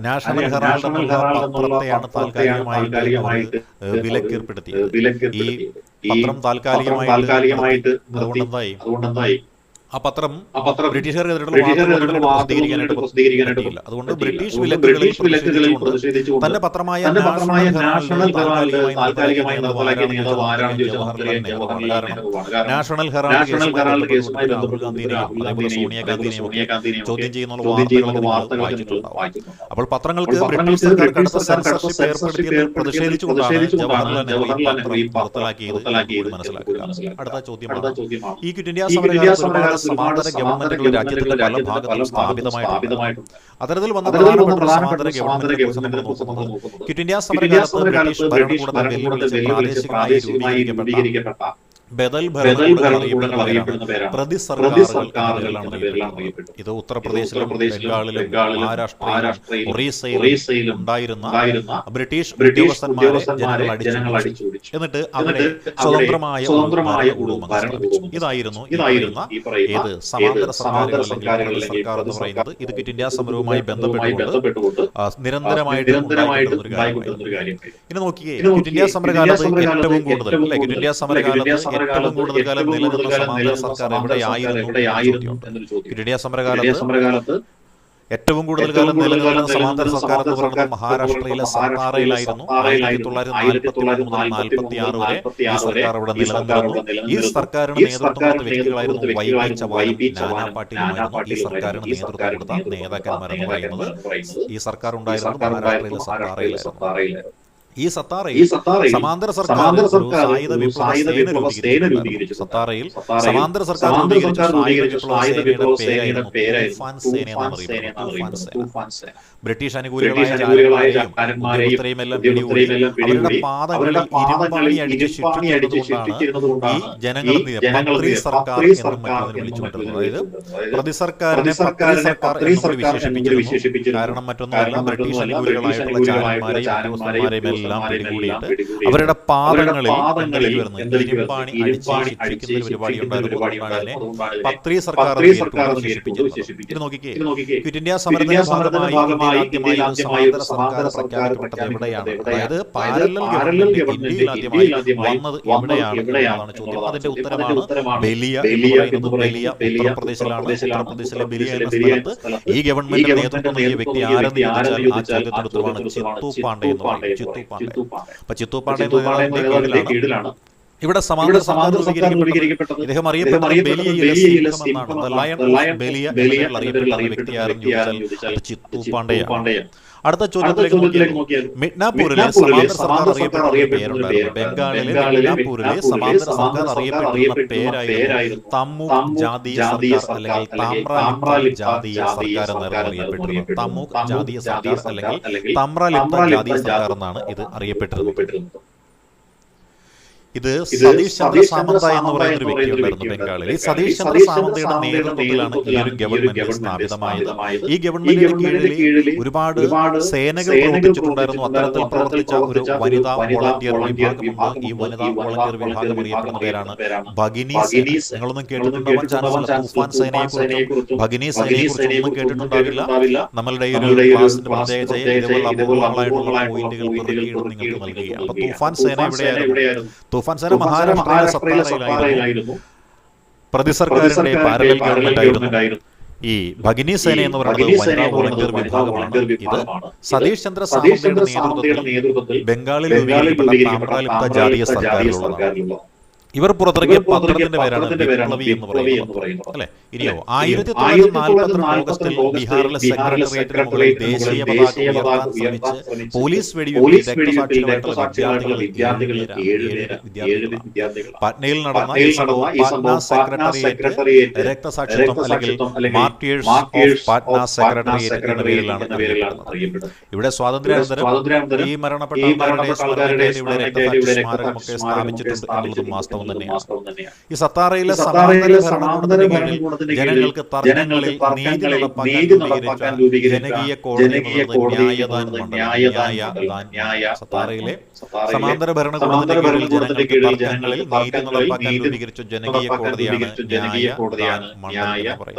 നാഷണൽ ഹെറാൾഡ് എന്നുള്ള പത്രത്തെയാണ് താൽക്കാലികമായിട്ട് വിലക്കേർപ്പെടുത്തിയത്. ഈ പത്രം താൽക്കാലികമായിട്ട് അതുകൊണ്ടെന്തായി ആ പത്രം ബ്രിട്ടീഷുകാർക്കെതിരെയുള്ള വാർത്തകൾ പ്രസിദ്ധീകരിക്കാനായിട്ട് അതുകൊണ്ട് ബ്രിട്ടീഷ് വിലക്കുകളിൽ പ്രതിഷേധിച്ചുകൊണ്ട് തന്റെ പത്രമായ നാഷണൽ ഹെറാൾഡ് കേസുമായി രാഹുൽ ഗാന്ധിയെയും സോണിയാഗാന്ധിയെയും ചോദ്യം ചെയ്യുന്ന വാർത്തകൾ. അപ്പോൾ പത്രങ്ങൾക്ക് ബ്രിട്ടീഷ് സർക്കാർ കടുത്ത സെൻസർഷിപ്പ് ഏർപ്പെടുത്തിയതിൽ പ്രതിഷേധിച്ചുകൊണ്ടാണ് ജവഹർലാൽ നെഹ്റു ഈ പത്രം പുറത്തിറക്കിയത് മനസ്സിലാക്കുക. അടുത്ത ചോദ്യമാണ്, ഈ ക്വിറ്റ് ഇന്ത്യ സമരകാലത്ത് സമാന്തര ഗവൺമെന്റുകൾ രാജ്യത്തിന്റെ പല ഭാഗത്തും സ്ഥാപിതമായിട്ടുണ്ട്. അത്തരത്തിൽ വന്ന പ്രധാനപ്പെട്ട സമാന്തര ഗവൺമെന്റുകളെ ക്വിറ്റ് ഇന്ത്യ സമരകാലത്ത് ബ്രിട്ടീഷ് ഭരണകൂടത്തെ വെല്ലുവിളിച്ച് പ്രാദേശികമായി രൂപീകരിക്കപ്പെട്ട ബദൽ ഭരണകൂടങ്ങൾ പ്രതി സർക്കാരുകളാണ്. ഇത് ഉത്തർപ്രദേശിലും ബംഗാളിലും മഹാരാഷ്ട്രയിലും ഒറീസയിലും ഉണ്ടായിരുന്ന ബ്രിട്ടീഷ് ഉദ്യോഗസ്ഥന്മാരെ ജനങ്ങൾ അടിച്ചു എന്നിട്ട് അവരെ സ്വതന്ത്രമായ സ്ഥാപിച്ചു. ഇതായിരുന്നു ഏത് സമാന്തര സർക്കാർ എന്ന് പറയുന്നത്. ഇത് ക്വിറ്റ് ഇന്ത്യ സമരവുമായി ബന്ധപ്പെട്ടുകൊണ്ട് നിരന്തരമായിട്ട് ഉണ്ടായിരുന്ന ഒരു കാര്യമായിരുന്നു. ഇനി നോക്കിയേ, ക്വിറ്റ് ഇന്ത്യ സമരകാലത്ത് ഏറ്റവും കൂടുതൽ ക്വിറ്റ് ഇന്ത്യ സമരകാലത്ത് ഏറ്റവും കൂടുതൽ കാലം നിലനിന്ന സമാന്തര സർക്കാർ എവിടെയായിരുന്നു? ക്വിറ്റ് ഇന്ത്യ സമരകാലത്ത് ഏറ്റവും കൂടുതൽ കാലം നിലനിൽക്കുന്ന സമാന്തര സർക്കാർ എന്ന് പറയുന്നത് മഹാരാഷ്ട്രയിലെ സത്താറയിലായിരുന്നു. 1943 മുതൽ 1946 വരെ ഈ സർക്കാർ അവിടെ നിലനിന്നിരുന്നു. ഈ സർക്കാരിന് നേതൃത്വം കൊടുത്ത വ്യക്തികളായിരുന്നു വൈ ചവായും നാനാ പാട്ടീലുമായിരുന്നു ഈ സർക്കാരിന് നേതൃത്വം കൊടുത്ത നേതാക്കന്മാരെന്ന് പറയുന്നത്. ഈ സർക്കാർ ഉണ്ടായിരുന്നത് മഹാരാഷ്ട്രയിലെ സത്താറയിലായിരുന്നു. ഈ സത്താറയിൽ സമാന്തര സർക്കാർ സായുധ വിപ്ലവ സേന രൂപീകരിച്ചു. സത്താറയിൽ സമാന്തര സർക്കാർ രൂപീകരിച്ച സായുധ വിപ്ലവ സേനയുടെ പേരായിരുന്നു തൂഫാൻ സേന എന്നറിയപ്പെടുന്നത്. ബ്രിട്ടീഷ് അനുകൂലികളായ ഉദ്യോഗസ്ഥരെയും എല്ലാം പിടികൂടി അവരുടെ പാതകളിൽ ഇരുമ്പണി അടിച്ച് ശിക്ഷിച്ചിരുന്നതുകൊണ്ടാണ് ഈ ജനങ്ങൾ പത്രി സർക്കാർ എന്നും മറ്റൊന്നിനെ വിളിച്ചുകൊണ്ടിരുന്നത്. അതായത് പ്രതി സർക്കാരിനെ പത്രി സർക്കാർ എന്നും വിശേഷിപ്പിച്ചിരുന്നു. കാരണം മറ്റൊന്നുമല്ല, ബ്രിട്ടീഷ് അനുകൂലികളായിട്ടുള്ള ചാരന്മാരെയും ഉദ്യോഗസ്ഥന്മാരെയും എല്ലാം പിടികൂടിയിട്ട് അവരുടെ പാദങ്ങളിൽ ഇരുമ്പാണി അടിച്ച് ശിക്ഷിക്കുന്ന ഒരു പരിപാടി ഉണ്ടായിരുന്നു. പത്രി സർക്കാർ ഇത് നോക്കിക്കേ, ക്വിറ്റ് ഇന്ത്യ സമരത്തിന്റെ ഭാഗമായി ഇന്ത്യയിൽ ആദ്യമായി സമാന്തര സർക്കാർ പ്രഖ്യാപിക്കപ്പെട്ടത് എവിടെയാണ്? അതായത് പാരലൽ ഗവൺമെന്റ് ഇന്ത്യയിൽ ആദ്യമായി വന്നത് എവിടെയാണ് എന്നതാണ് ചോദ്യം. അതിന്റെ ഉത്തരമാണ് ബലിയ എന്ന് പറയുന്നത്. ബലിയ ഉത്തർപ്രദേശിലാണ്. ഉത്തർപ്രദേശിലെ ബലിയ എന്ന സ്ഥലത്ത് ഈ ഗവൺമെന്റ് നേതൃത്വം നൽകിയ വ്യക്തി ആരെന്ന് ചോദിച്ചാൽ ആ ചോദ്യത്തിന്റെ ഉത്തരവാണ് ചിത്തു പാണ്ഡെ എന്ന് പറയും. ചിത്തു പാണ്ഡെ. അപ്പൊ ചിത്തു പാണ്ഡെ കീഴിലാണ് ഇവിടെ സമാന്തര സർക്കാർ രൂപീകരിക്കപ്പെട്ടത് ഇദ്ദേഹം അറിയപ്പെടുന്നത് ബലിയയിലെ സിംഹം എന്നാണ്. ദ ലയൺ ഓഫ് ബലിയ എന്ന പേരിൽ അറിയപ്പെടുന്ന വ്യക്തിയാരെന്ന് ചോദിച്ചാൽ ചിത്തു പാണ്ഡെയാണ്. അടുത്ത ചോദ്യത്തിലേക്ക് നോക്കിയാൽ മിഡ്നാപൂരിലെ സമാന്തര സർക്കാർ അറിയപ്പെടുന്ന പേരുണ്ടായിരുന്നു. ബംഗാളിലെ മിഡ്നാപൂരിലെ സമാന്തര സർക്കാർ അറിയപ്പെട്ടിരുന്ന പേരായിരുന്നു തമ്മൂക്ക് ജാതീയ സർക്കാർ അല്ലെങ്കിൽ താമ്രലിപ്ത ജാതീയ സർക്കാർ എന്നായിരുന്നു അറിയപ്പെട്ടിരുന്നത്. തമ്മൂക്ക് ജാതീയ സർക്കാർ അല്ലെങ്കിൽ താമ്രലിപ്ത ജാതീയ സർക്കാർ എന്നാണ് ഇത് അറിയപ്പെട്ടിരുന്നത്. ഇത് സതീഷ് ചന്ദ്ര സാമന്ത എന്ന് പറയുന്ന ഒരു വ്യക്തി ഉണ്ടായിരുന്നു ബംഗാളിൽ. ഈ സതീഷ് ചന്ദ്ര സാമന്തയുടെ നേതൃത്വത്തിലാണ് ഈ ഒരു ഗവൺമെന്റ് സ്ഥാപിതമായത്. ഈ ഗവൺമെന്റിന് കീഴിൽ ഒരുപാട് സേനകൾ പ്രവർത്തിച്ചിട്ടുണ്ടായിരുന്നു. അത്തരത്തിൽ പ്രവർത്തിച്ച ഒരു വനിതാ വോളണ്ടിയർ വിഭാഗമുണ്ട്. ഈ വനിതാ വോളണ്ടിയർ വിഭാഗം അറിയപ്പെടുന്ന പേരാണ് ഭഗിനി സേന. നിങ്ങളൊന്നും കേട്ടിട്ടുണ്ടാവാൻ ചാൻസ് തൂഫാൻ സേനയെ കുറിച്ചും ഭഗിനി സേനയെ കുറിച്ചും ഒന്നും കേട്ടിട്ടുണ്ടാവില്ല. നമ്മളുടെ ഈ ഒരു ക്ലാസിന്റെ പ്രത്യേകിച്ച് ഇതുപോലുള്ള അപൂർവങ്ങളായിട്ടുള്ള പോയിന്റുകൾ നിങ്ങൾക്ക് നൽകുകയാണ്. അപ്പൊ തൂഫാൻ സേന എവിടെയായിരുന്നു? തൂഫാൻ സേന മഹാരാഷ്ട്രയിലെ സത്താറയിലായിരുന്നു. പ്രതി സർക്കാരിന്റെ പാരലൽ ഗവൺമെന്റ് ആയിരുന്നു. ഈ ഭഗിനി സേന എന്ന് പറയുന്നത് വനിതാ വോളണ്ടിയർ വിഭാഗമാണ്. ഇത് സതീഷ് ചന്ദ്ര സാമന്തയുടെ നേതൃത്വത്തിൽ ബംഗാളിൽ രൂപീകരിക്കപ്പെട്ട താമ്രലിപ്ത ജാതീയ സർക്കാരിലുള്ളതാണ്. ഇവർ പുറത്തിറക്കിയ പത്രത്തിന്റെ പേരാണ് വിപ്ലവി എന്ന് പറയുന്നത് അല്ലെ. ഇനിയോ 1942 ഓഗസ്റ്റിൽ ബീഹാറിലെ സെക്രട്ടേറിയറ്റിന് മുകളിൽ ദേശീയ പതാക ഉയർത്താൻ ശ്രമിച്ച് പോലീസ് വെടിവെപ്പിൽ രക്തസാക്ഷികളായിട്ടുള്ള വിദ്യാർത്ഥികൾ പാറ്റ്നയിൽ നടന്ന ഈ സംഭവം പാറ്റ്ന സെക്രട്ടേറിയറ്റ് രക്തസാക്ഷിത്വം അല്ലെങ്കിൽ മാർട്ടിയേഴ്സ് ഓഫ് പാറ്റ്ന സെക്രട്ടേറിയറ്റ് എന്ന പേരിലാണ് അറിയപ്പെടുന്നത്. ഇവിടെ സ്വാതന്ത്ര്യാനന്തരം ഈ മരണപ്പെട്ട ആൾക്കാരുടെ ഇവിടെ രക്തസാക്ഷി സ്മാരകമൊക്കെ സ്ഥാപിച്ചിട്ടുണ്ട് എന്നുള്ളതും വാസ്തവം തന്നെയാണ്. ഈ സത്താറയിലെ സമാന്തര ഭരണകൂടത്തിന് കീഴിൽ ജനങ്ങൾക്ക് തർക്കങ്ങളിൽ നീതി നടപ്പാക്കാൻ ജനകീയ കോടതി സത്താറയിലെ സമാന്തര ഭരണകൂടത്തിന് കീഴിൽ ജനങ്ങൾക്ക് തർക്കങ്ങളിൽ നീതി നടപ്പാക്കാൻ രൂപീകരിച്ച ജനകീയ കോടതിയാണ്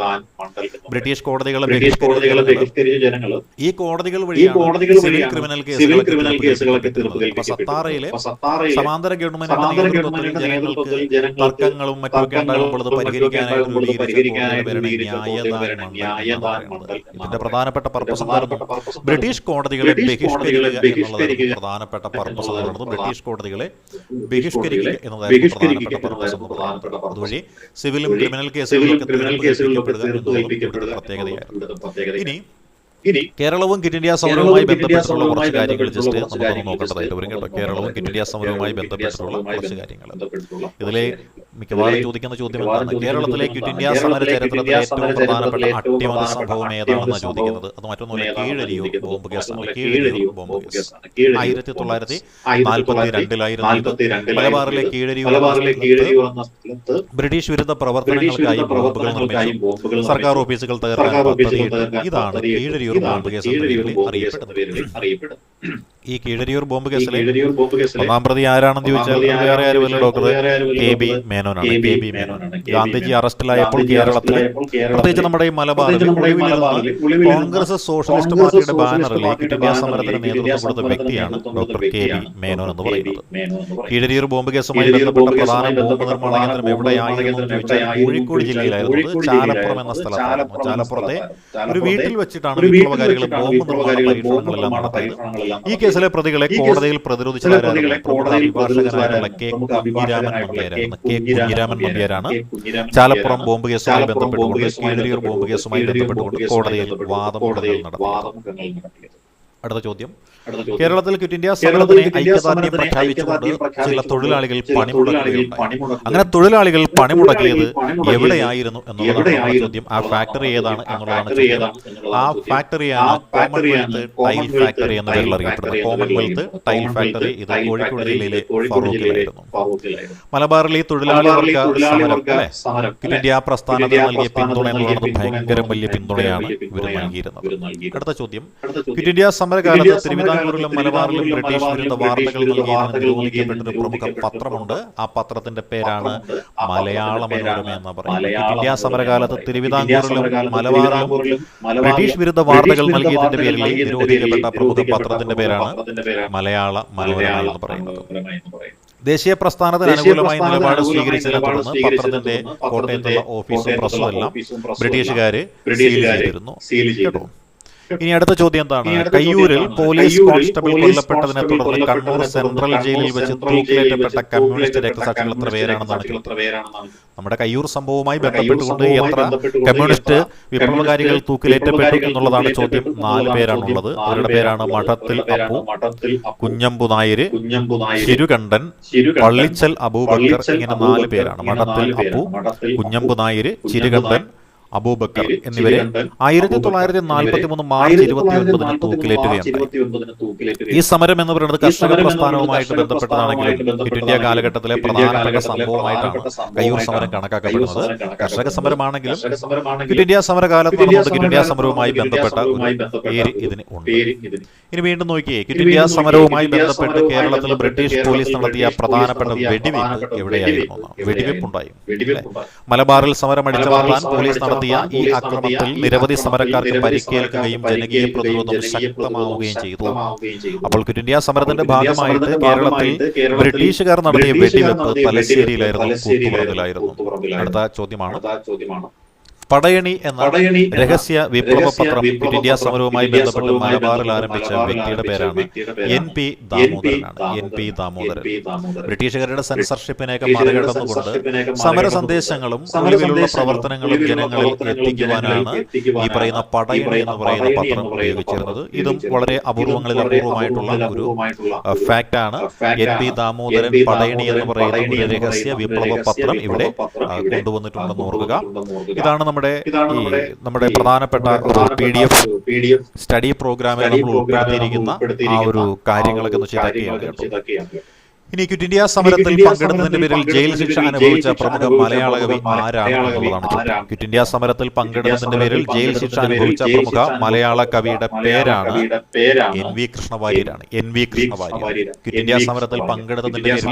ബ്രിട്ടീഷ് കോടതികളെ ബഹിഷ്കരിച്ച ജനങ്ങൾ ഈ കോടതികൾ വഴിയാണ് സിവിൽ ക്രിമിനൽ കേസുകളൊക്കെ തീർക്കുന്നത്. സത്താറയിലെ സമാന്തര ഗവൺമെന്റിന്റെ നേതൃത്വത്തിൽ ജനങ്ങൾ തർക്കങ്ങളും മറ്റൊക്കെ ഉണ്ടാകുമ്പോൾ അത് ഇതിന്റെ പ്രധാനപ്പെട്ട പർപ്പസ് എന്തായിരുന്നു? ബ്രിട്ടീഷ് കോടതികളെ ബഹിഷ്കരിക്കുക എന്നുള്ളതായിരുന്നു പ്രധാനപ്പെട്ട പർപ്പസ്. ബ്രിട്ടീഷ് കോടതികളെ ബഹിഷ്കരിക്കുക എന്നതായിരുന്നു പ്രധാനപ്പെട്ട പർപ്പസ്. അതുവഴി സിവിലും ക്രിമിനൽ കേസുകളൊക്കെ പ്രത്യേകതയായിരുന്നു. ഇനി കേരളവും ക്വിറ്റ് ഇന്ത്യ സമരവുമായി ബന്ധപ്പെട്ടുള്ള കുറച്ച് കാര്യങ്ങൾ ജസ്റ്റ് നമുക്ക് നോക്കേണ്ടതായിട്ട് വരും കേട്ടോ. കേരളവും ക്വിറ്റ് ഇന്ത്യ സമരവുമായി ബന്ധപ്പെട്ടുള്ള കുറച്ച് കാര്യങ്ങൾ. ഇതിലെ മിക്കവാറും ചോദിക്കുന്ന ചോദ്യം എന്താണ്? കേരളത്തിലെ ക്വിറ്റ് ഇന്ത്യ സമര ചരിത്രത്തിലെ ഏറ്റവും പ്രധാനപ്പെട്ട അട്ടിമത സംഭവം ഏതാണെന്ന് ചോദിക്കുന്നത്. അത് മറ്റൊന്നുമില്ല, കീഴരിയൂർ ബോംബ് കേസാണ്. കീഴരിയൂർ ബോംബ് കേസ് 1942 മലബാറിലെ കീഴരിയൂർ ബ്രിട്ടീഷ് വിരുദ്ധ പ്രവർത്തനങ്ങൾക്കായി ബോംബുകൾ നിർമ്മിച്ചു സർക്കാർ ഓഫീസുകൾ തകർക്കാൻ പദ്ധതിയിട്ട്. ഇതാണ് കീഴരിയൂർ ബോംബ് കേസ് എന്ന പേരിൽ അറിയപ്പെടുന്നത്. ഈ കീഴരിയൂർ ബോംബ് കേസിലെ ഒന്നാം പ്രതി ആരാണെന്ന് ചോദിച്ചാൽ വേറെ ആരുമല്ല, ഡോക്ടർ കെ.ബി. മേനോനാണ്. കെ.ബി. മേനോനാണ്. ഗാന്ധിജി അറസ്റ്റിലായപ്പോൾ കേരളത്തിലെ പ്രത്യേകിച്ച് നമ്മുടെ ഈ മലബാറിൽ കോൺഗ്രസ് സോഷ്യലിസ്റ്റ് പാർട്ടിയുടെ ബാനറിൽ ക്വിറ്റ് ഇന്ത്യ സമരത്തിന് നേതൃത്വം കൊടുത്ത വ്യക്തിയാണ് ഡോക്ടർ കെ.ബി. മേനോൻ എന്ന് പറയുന്നത്. കീഴരിയൂർ ബോംബ് കേസുമായി ബന്ധപ്പെട്ട പ്രധാന ബോംബ് നിർമ്മാണ കേന്ദ്രം എവിടെയായിരുന്നു എന്ന് ചോദിച്ചാൽ കോഴിക്കോട് ജില്ലയിലായിരുന്നു. ചാലപ്പുറം എന്ന സ്ഥലത്തായിരുന്നു. ചാലപ്പുറത്തെ ഒരു വീട്ടിൽ വെച്ചിട്ടാണ് വിപ്ലവകാരികൾ ബോംബ് നിർമ്മാണ പരീക്ഷണങ്ങളെല്ലാം നടത്തിയത്. ഈ കേസിലെ പ്രതികളെ കോടതിയിൽ പ്രതിരോധിച്ചതായിരുന്നു പ്രമുഖ അഭിഭാഷകനായിട്ടുള്ള കെ. കുഞ്ഞിരാമൻ നമ്പ്യാരാണ്. ചാലപ്പുറം ബോംബ് കേസുമായി ബന്ധപ്പെട്ടുകൊണ്ട് കീഴരിയൂർ ബോംബ് കേസുമായി ബന്ധപ്പെട്ടുകൊണ്ട് കോടതിയിൽ വാദമുഖങ്ങൾ നടത്തിയത്. അടുത്ത ചോദ്യം, കേരളത്തിൽ ക്വിറ്റ് ഇന്ത്യ സമരത്തിന് ഐക്യദാർഢ്യം പ്രഖ്യാപിച്ചുകൊണ്ട് ചില തൊഴിലാളികൾ പണിമുടക്കുകയുണ്ടായി. അങ്ങനെ തൊഴിലാളികൾ പണിമുടക്കിയത് എവിടെയായിരുന്നു എന്നുള്ളതാണ് ചോദ്യം. ആ ഫാക്ടറി ഏതാണ് എന്നുള്ളതാണ് ചോദ്യം. ആ ഫാക്ടറിയാണ് കോമൺവെൽത്ത് ടൈൽ ഫാക്ടറി എന്ന പേരിൽ അറിയപ്പെടുന്നത്. കോമൺവെൽത്ത് ടൈൽ ഫാക്ടറി ഇത് കോഴിക്കോട് ജില്ലയിലെ ഫറൂഖിലായിരുന്നു. മലബാറിലെ തൊഴിലാളി വർഗ സമരം ക്വിറ്റ് ഇന്ത്യ പ്രസ്ഥാനത്തിന് നൽകിയ പിന്തുണ എന്നുള്ളത് ഭയങ്കര വലിയ പിന്തുണയാണ് ഇവർ നൽകിയിരുന്നത്. അടുത്ത ചോദ്യം, ക്വിറ്റ് ഇന്ത്യ സമരകാലത്ത് തിരുവിതാംകൂറിലും മലബാറിലും ബ്രിട്ടീഷ് വിരുദ്ധ വാർത്തകൾ നൽകിയതിന് നിരോധിക്കപ്പെട്ട ഒരു പ്രമുഖ പത്രമുണ്ട്. ആ പത്രത്തിന്റെ പേരാണ് മലയാള മനോരമ എന്ന് പറയുന്നത്. ക്വിറ്റ് ഇന്ത്യ സമരകാലത്ത് തിരുവിതാംകൂറിലും മലബാറിലും ബ്രിട്ടീഷ് വിരുദ്ധ വാർത്തകൾ നൽകിയതിന്റെ പേരിൽ നിരോധിക്കപ്പെട്ട പ്രമുഖ പത്രത്തിന്റെ പേരാണ് മലയാള മനോരമ എന്ന് പറയുന്നത്. ദേശീയ പ്രസ്ഥാനത്തിന് അനുകൂലമായ നിലപാട് സ്വീകരിച്ചതിനെ തുടർന്ന് പത്രത്തിന്റെ കോട്ടയത്തുള്ള ഓഫീസും പ്രസ്സും എല്ലാം ബ്രിട്ടീഷുകാര് സീൽ ചെയ്തിരുന്നു കേട്ടോ. ഇനി അടുത്ത ചോദ്യം എന്താണ്? കയ്യൂരിൽ പോലീസ് കോൺസ്റ്റബിൾ കൊല്ലപ്പെട്ടതിനെ തുടർന്ന് കണ്ണൂർ സെൻട്രൽ ജയിലിൽ വെച്ച് തൂക്കിലേറ്റപ്പെട്ട കമ്മ്യൂണിസ്റ്റ് രക്തസാക്ഷികൾ എത്ര പേരാണെന്നാണ് ചോദ്യം. നമ്മുടെ കയ്യൂർ സംഭവവുമായി ബന്ധപ്പെട്ടുകൊണ്ട് എത്ര കമ്മ്യൂണിസ്റ്റ് വിപ്ലവകാരികൾ തൂക്കിലേറ്റപ്പെട്ടു എന്നുള്ളതാണ് ചോദ്യം. 4 പേരാണുള്ളത്. അവരുടെ പേരാണ് മഠത്തിൽ അപ്പു, കുഞ്ഞമ്പു നായര്, ശിരുകണ്ഠൻ, പള്ളിച്ചൽ അബൂബക്കർ. ഇങ്ങനെ 4 പേരാണ്. മഠത്തിൽ അപ്പു, കുഞ്ഞമ്പു നായര്, ചിരുകണ്ഠൻ, അബൂബക്കർ എന്നിവരെ 1943 മാർച്ച് 29 തൂക്കിലേറ്റുകയുണ്ടായി. ഈ സമരം എന്ന് പറയുന്നത് കർഷക പ്രസ്ഥാനവുമായിട്ട് ബന്ധപ്പെട്ടതാണെങ്കിലും ക്വിറ്റ് ഇന്ത്യ കാലഘട്ടത്തിലെ പ്രധാനപ്പെട്ട സംഭവമായിട്ടാണ് കയ്യൂർ സമരം കണക്കാക്കപ്പെടുന്നത്. കർഷക സമരമാണെങ്കിലും ക്വിറ്റ് ഇന്ത്യ സമരകാലത്ത് ക്വിറ്റ് ഇന്ത്യ സമരവുമായി ബന്ധപ്പെട്ട പേര് ഇതിന് ഉണ്ട്. ഇനി വീണ്ടും നോക്കിയേ, ക്വിറ്റ് ഇന്ത്യ സമരവുമായി ബന്ധപ്പെട്ട് കേരളത്തിൽ ബ്രിട്ടീഷ് പോലീസ് നടത്തിയ പ്രധാനപ്പെട്ട വെടിവെയ്പ് എവിടെയായിരുന്നു? വെടിവെയ്പുണ്ടായി. മലബാറിൽ സമരം അടിച്ചമർത്താൻ പോലീസ് നടത്തിയ ഈ ആക്രമണത്തിൽ നിരവധി സമരക്കാർക്ക് പരിക്കേൽക്കുകയും ജനകീയ പ്രതിരോധം ശക്തമാവുകയും ചെയ്തു. അപ്പോൾ ക്വിറ്റ് ഇന്ത്യ സമരത്തിന്റെ ഭാഗമായിട്ട് കേരളത്തിൽ ബ്രിട്ടീഷുകാർ നടത്തിയ വെടിവെപ്പ് തലശ്ശേരിയിലായിരുന്നു, കൂത്തുപറമ്പിലായിരുന്നു. അടുത്ത ചോദ്യമാണ്, പടയണി എന്ന രഹസ്യ വിപ്ലവ പത്രം ക്വിറ്റ് ഇന്ത്യ സമരവുമായി ബന്ധപ്പെട്ട് മലബാറിൽ ആരംഭിച്ച വ്യക്തിയുടെ പേരാണ് NP ദാമോദരനാണ്. NP ദാമോദരൻ ബ്രിട്ടീഷുകാരുടെ സെൻസർഷിപ്പിനെയൊക്കെ മറികടന്നുകൊണ്ട് സമര സന്ദേശങ്ങളും ഒളിവിലുള്ള പ്രവർത്തനങ്ങളും ജനങ്ങളിൽ എത്തിക്കുവാനാണ് ഈ പറയുന്ന പടയണി എന്ന് പറയുന്ന പത്രം ഉപയോഗിച്ചിരുന്നത്. ഇതും വളരെ അപൂർവമായിട്ടുള്ള ഒരു ഫാക്ട് ആണ്. NP ദാമോദരൻ പടയണി എന്ന് പറയുന്ന ഒരു രഹസ്യ വിപ്ലവ പത്രം ഇവിടെ കൊണ്ടുവന്നിട്ടുണ്ടെന്ന് ഓർക്കുക. ഇതാണ് നമ്മുടെ പ്രധാനപ്പെട്ട ഒരു PDF സ്റ്റഡി പ്രോഗ്രാമിൽ നമ്മൾ ഉൾപ്പെടുത്തിയിരിക്കുന്ന ആ ഒരു കാര്യങ്ങളൊക്കെ ചെയ്തൊക്കെയാണ് കേട്ടോ. ഇനി ക്വിറ്റ് ഇന്ത്യ സമരത്തിൽ പങ്കെടുത്തതിന്റെ പേരിൽ ജയിൽ ശിക്ഷ അനുഭവിച്ച പ്രമുഖ മലയാള കവി ആരാണെന്നുള്ളതാണ് ചോദ്യം. ക്വിറ്റ് ഇന്ത്യ സമരത്തിൽ പങ്കെടുത്തതിന്റെ പേരിൽ ജയിൽ ശിക്ഷ അനുഭവിച്ച പ്രമുഖ മലയാള കവിയുടെ പേരാണ് NV കൃഷ്ണവാര്യരാണ്. NV Krishna Warrier. Quit India സമരത്തിൽ പങ്കെടുത്തതിന്റെ പേരിൽ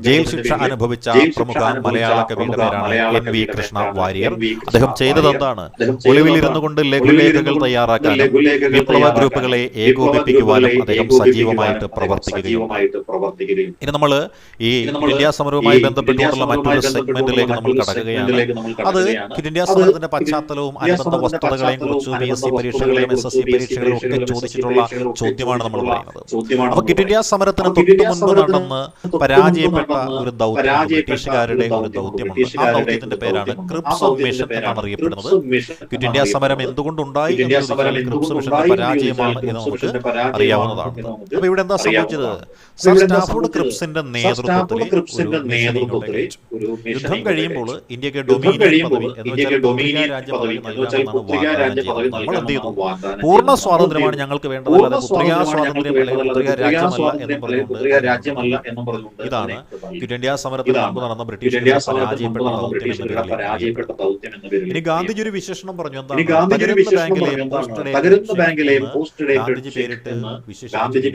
ജയിൽ ശിക്ഷ അനുഭവിച്ച പ്രമുഖ മലയാള കവിയുടെ പേരാണ് NV കൃഷ്ണവാര്യർ. അദ്ദേഹം ചെയ്തത് എന്താണ്? ഒളിവിലിരുന്നു കൊണ്ട് ലഘുലേഖകൾ തയ്യാറാക്കാനും വിപ്ലവ ഗ്രൂപ്പുകളെ ഏകോപിപ്പിക്കുവാനും അദ്ദേഹം സജീവമായിട്ട് പ്രവർത്തിക്കുകയും. ഇനി നമ്മൾ ഈ ക്വിറ്റ് ഇന്ത്യ സമരവുമായി ബന്ധപ്പെട്ടുള്ള മറ്റൊരു സെഗ്മെന്റിലേക്ക് നമ്മൾ കടക്കുകയാണ്. അത് ക്വിറ്റ് ഇന്ത്യ സമരത്തിന്റെ പശ്ചാത്തലവും അനുബന്ധ വസ്തുതകളെയും കുറിച്ച് PSC പരീക്ഷകളിലും SSC പരീക്ഷകളിലും ഒക്കെ ചോദിച്ചിട്ടുള്ള ചോദ്യമാണ് നമ്മൾ പറയുന്നത്. അപ്പൊ ക്വിറ്റ് ഇന്ത്യ സമരത്തിന് തൊട്ടു മുൻപ് നടന്ന് പരാജയപ്പെട്ട ഒരു ദൗത്യം, ബ്രിട്ടീഷുകാരുടെ ഒരു ദൗത്യമുണ്ട്. ആ ദൗത്യത്തിന്റെ പേരാണ് ക്രിപ്സ് മിഷൻ എന്നാണ് അറിയപ്പെടുന്നത്. ക്വിറ്റ് ഇന്ത്യ സമരം എന്തുകൊണ്ടുണ്ടായി എന്ന് ക്രിപ്സ് മിഷന്റെ പരാജയമാണ് എന്ന് നമുക്ക് അറിയാവുന്നതാണ്. അപ്പൊ ഇവിടെ എന്താ സംഭവിച്ചത്? സർ സ്റ്റാഫോർഡ് ക്രിപ്സിന്റെ നേതൃത്വത്തിൽ യുദ്ധം കഴിയുമ്പോൾ ഇന്ത്യക്ക് ഡൊമിനിയൻ പദവി എന്ന് വെച്ചാൽ നമ്മൾ എന്ത് ചെയ്യുന്നു? പൂർണ്ണ സ്വാതന്ത്ര്യമാണ് ഞങ്ങൾക്ക് വേണ്ടത്, അല്ലാതെ പുത്രികാ സ്വാതന്ത്ര്യം എന്നും പറഞ്ഞുകൊണ്ട് ഇതാണ് ക്വിറ്റ് ഇന്ത്യ സമരത്തിൽ മുമ്പ് നടന്ന ബ്രിട്ടീഷുകാരുടെ പരാജയപ്പെട്ട ദൗത്യം എന്ന പേരിൽ. ഇനി ഗാന്ധിജി ഒരു വിശേഷണം പറഞ്ഞു. എന്താണ്? തകരുന്ന ബാങ്കിലെയും ഗാന്ധിജി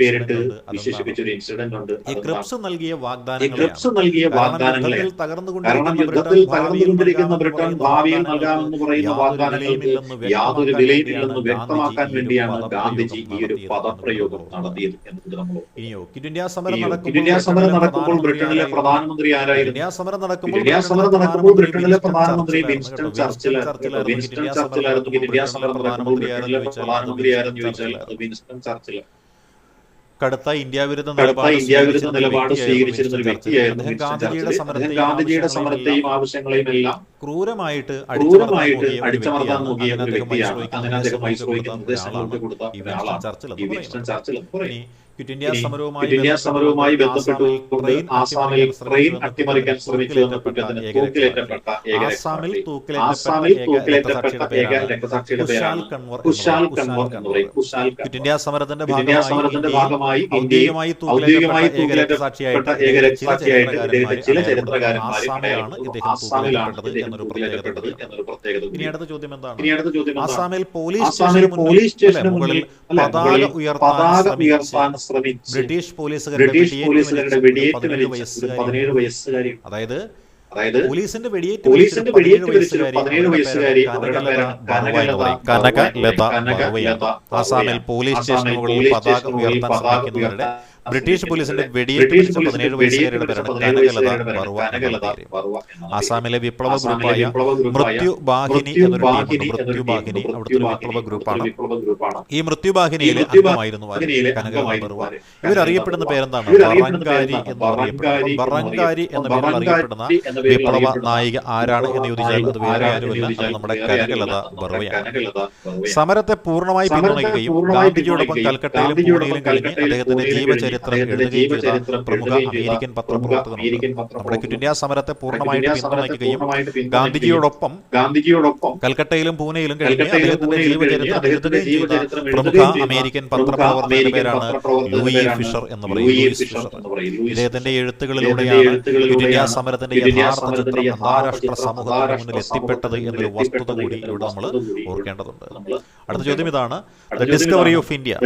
പേരിട്ട് വിശേഷിപ്പിച്ച ഒരു ഇൻസിഡന്റ് ഉണ്ട്. ഈ ക്രിപ്സ് നൽകിയ വാഗ്ദാനങ്ങളെ കാരണം യുദ്ധത്തിൽ തകർന്നുകൊണ്ടിരിക്കുന്ന ബ്രിട്ടൻ ഭാവിയിൽ നൽകാമെന്ന് പറയുന്ന വാഗ്ദാനങ്ങൾക്ക് യാതൊരു വിലയുമില്ലെന്ന് വ്യക്തമാക്കാൻ വേണ്ടിയാണ് ഗാന്ധിജി ഈ ഒരു പദപ്രയോഗം നടത്തിയത് എന്നത് നമ്മൾ. ക്വിറ്റ് ഇന്ത്യ സമരം നടക്കുമ്പോൾ ബ്രിട്ടനിലെ പ്രധാനമന്ത്രി ആരായിരുന്നു? ക്വിറ്റ് ഇന്ത്യ സമരം നടക്കുമ്പോൾ ബ്രിട്ടനിലെ പ്രധാനമന്ത്രി വിൻസ്റ്റൺ ചർച്ചിലായിരുന്നു. ക്വിറ്റ് ഇന്ത്യ സമരം നടക്കുമ്പോൾ ബ്രിട്ടനിലെ പ്രധാനമന്ത്രി ആരെന്ന് ചോദിച്ചാൽ അത് വിൻസ്റ്റൺ ചർച്ചിൽ. കടുത്ത ഇന്ത്യ വിരുദ്ധ നിലപാട് സ്വീകരിച്ചിരുന്ന ഒരു വ്യക്തിയായിരുന്നു. ഗാന്ധിജിയുടെ സമരത്തെയും ആവശ്യങ്ങളെയും എല്ലാം ക്രൂരമായിട്ട് അടിച്ചമർത്താൻ നോക്കിയ ഒരു വ്യക്തിയാണ്. അങ്ങനെ അദ്ദേഹം വൈസ്രോയിക്ക് നിർദ്ദേശങ്ങൾക്ക് കൊടുത്ത ഒരാളാണ് ഈ വിൻസ്റ്റൺ ചർച്ചിൽ. ക്വിറ്റ് ഇന്ത്യ സമരവുമായി ബന്ധപ്പെട്ടുകൊണ്ട് ആസാമിൽ ട്രെയിൻ അട്ടിമറിക്കാൻ ശ്രമിച്ചു എന്ന കുറ്റത്തിന് തൂക്കിലേറ്റപ്പെട്ട ഏക രക്തസാക്ഷിയുടെ പേരാണ് കുശാൽ കൻവർ എന്ന് പറയും. ക്വിറ്റ് ഇന്ത്യ സമരത്തിന്റെ ഭാഗമായി ഔദ്യോഗികമായി തൂക്കിലേറ്റപ്പെട്ട ഏക രക്തസാക്ഷിയായിട്ട് ഇദ്ദേഹത്തെ ചില ചരിത്രകാരന്മാരാണ് ആസാമിലാണ് ഇദ്ദേഹം തൂക്കിലേറ്റപ്പെട്ടത് എന്നൊരു പ്രത്യേകത. ഇനി അടുത്ത ചോദ്യം എന്താണ്? ആസാമിൽ പോലീസ് സ്റ്റേഷന് മുകളിൽ പതാക ഉയർത്താൻ ബ്രിട്ടീഷ് പോലീസുകാരുടെ വെടിയേറ്റ് മരിച്ച 17 വയസ്സുകാരി, അതായത് പോലീസിന്റെ വെടിയേറ്റ് 17 വയസ്സുകാരി കനക ലത. ആസാമിൽ പോലീസ് സ്റ്റേഷനുകളിൽ പതാക ഉയർത്താൻ ശ്രമിക്കുന്നവരുടെ ബ്രിട്ടീഷ് പോലീസിന്റെ വെടിയേറ്റ് മരിച്ച 17 വയസ്സുകാരുടെ പേരാണ് കനകലത ബറുവ എന്ന പേര്. ആസാമിലെ വിപ്ലവ ഗ്രൂപ്പായ മൃത്യുബാഹിനി എന്നൊരു ടീമുണ്ട്. മൃത്യുബാഹിനി അവിടുത്തെ ഒരു വിപ്ലവ ഗ്രൂപ്പാണ്. ഈ മൃത്യുബാഹിനിയിലെ അംഗമായിരുന്നു കനകലത ബറുവ. ഇവരറിയപ്പെടുന്ന പേരെന്താണ്? ബറങ്കാരി എന്ന് അറിയപ്പെടുന്നത്. ബറങ്കാരി എന്ന പേരിൽ അറിയപ്പെടുന്ന വിപ്ലവ നായിക ആരാണ് എന്ന് ചോദിച്ചാൽ അത് വേറെ ആരുമല്ല, അത് നമ്മുടെ കനകലത ബറുവയാണ്. സമരത്തെ പൂർണ്ണമായി പിന്തുണയ്ക്കുകയും ഗാന്ധിജിയോടൊപ്പം കൽക്കട്ടയിലും പൂനെയിലും കഴിഞ്ഞ് അദ്ദേഹത്തിന്റെ ജീവചരിത്രം എഴുതുകയും ചെയ്ത പ്രമുഖ അമേരിക്കൻ പത്രപ്രവർത്തകനുണ്ട്. നമ്മുടെ ക്വിറ്റ് ഇന്ത്യ സമരത്തെ പൂർണ്ണമായിട്ട് പിന്തുണയ്ക്കുകയും ഗാന്ധിജിയോടൊപ്പം കൽക്കട്ടയിലും പൂനെയിലും കഴിഞ്ഞ് അദ്ദേഹത്തിന്റെ ജീവചരിത്രം എഴുതുകയും ചെയ്ത പ്രമുഖ അമേരിക്കൻ പത്രപ്രവർത്തകന്റെ പേരാണ് ലൂയി ഫിഷർ എന്ന് പറയും. Louis Fischer. ഇദ്ദേഹത്തിന്റെ എഴുത്തുകളിലൂടെയാണ് ക്വിറ്റ് ഇന്ത്യ സമരത്തിന്റെ യഥാർത്ഥ ചിത്രം അന്താരാഷ്ട്ര സമൂഹത്തിന് മുന്നിൽ എത്തിപ്പെട്ടത് എന്നൊരു വസ്തുത കൂടി ഇവിടെ നമ്മൾ ഓർക്കേണ്ടതുണ്ട്. അടുത്ത ചോദ്യം ഇതാണ്: the Discovery of India. The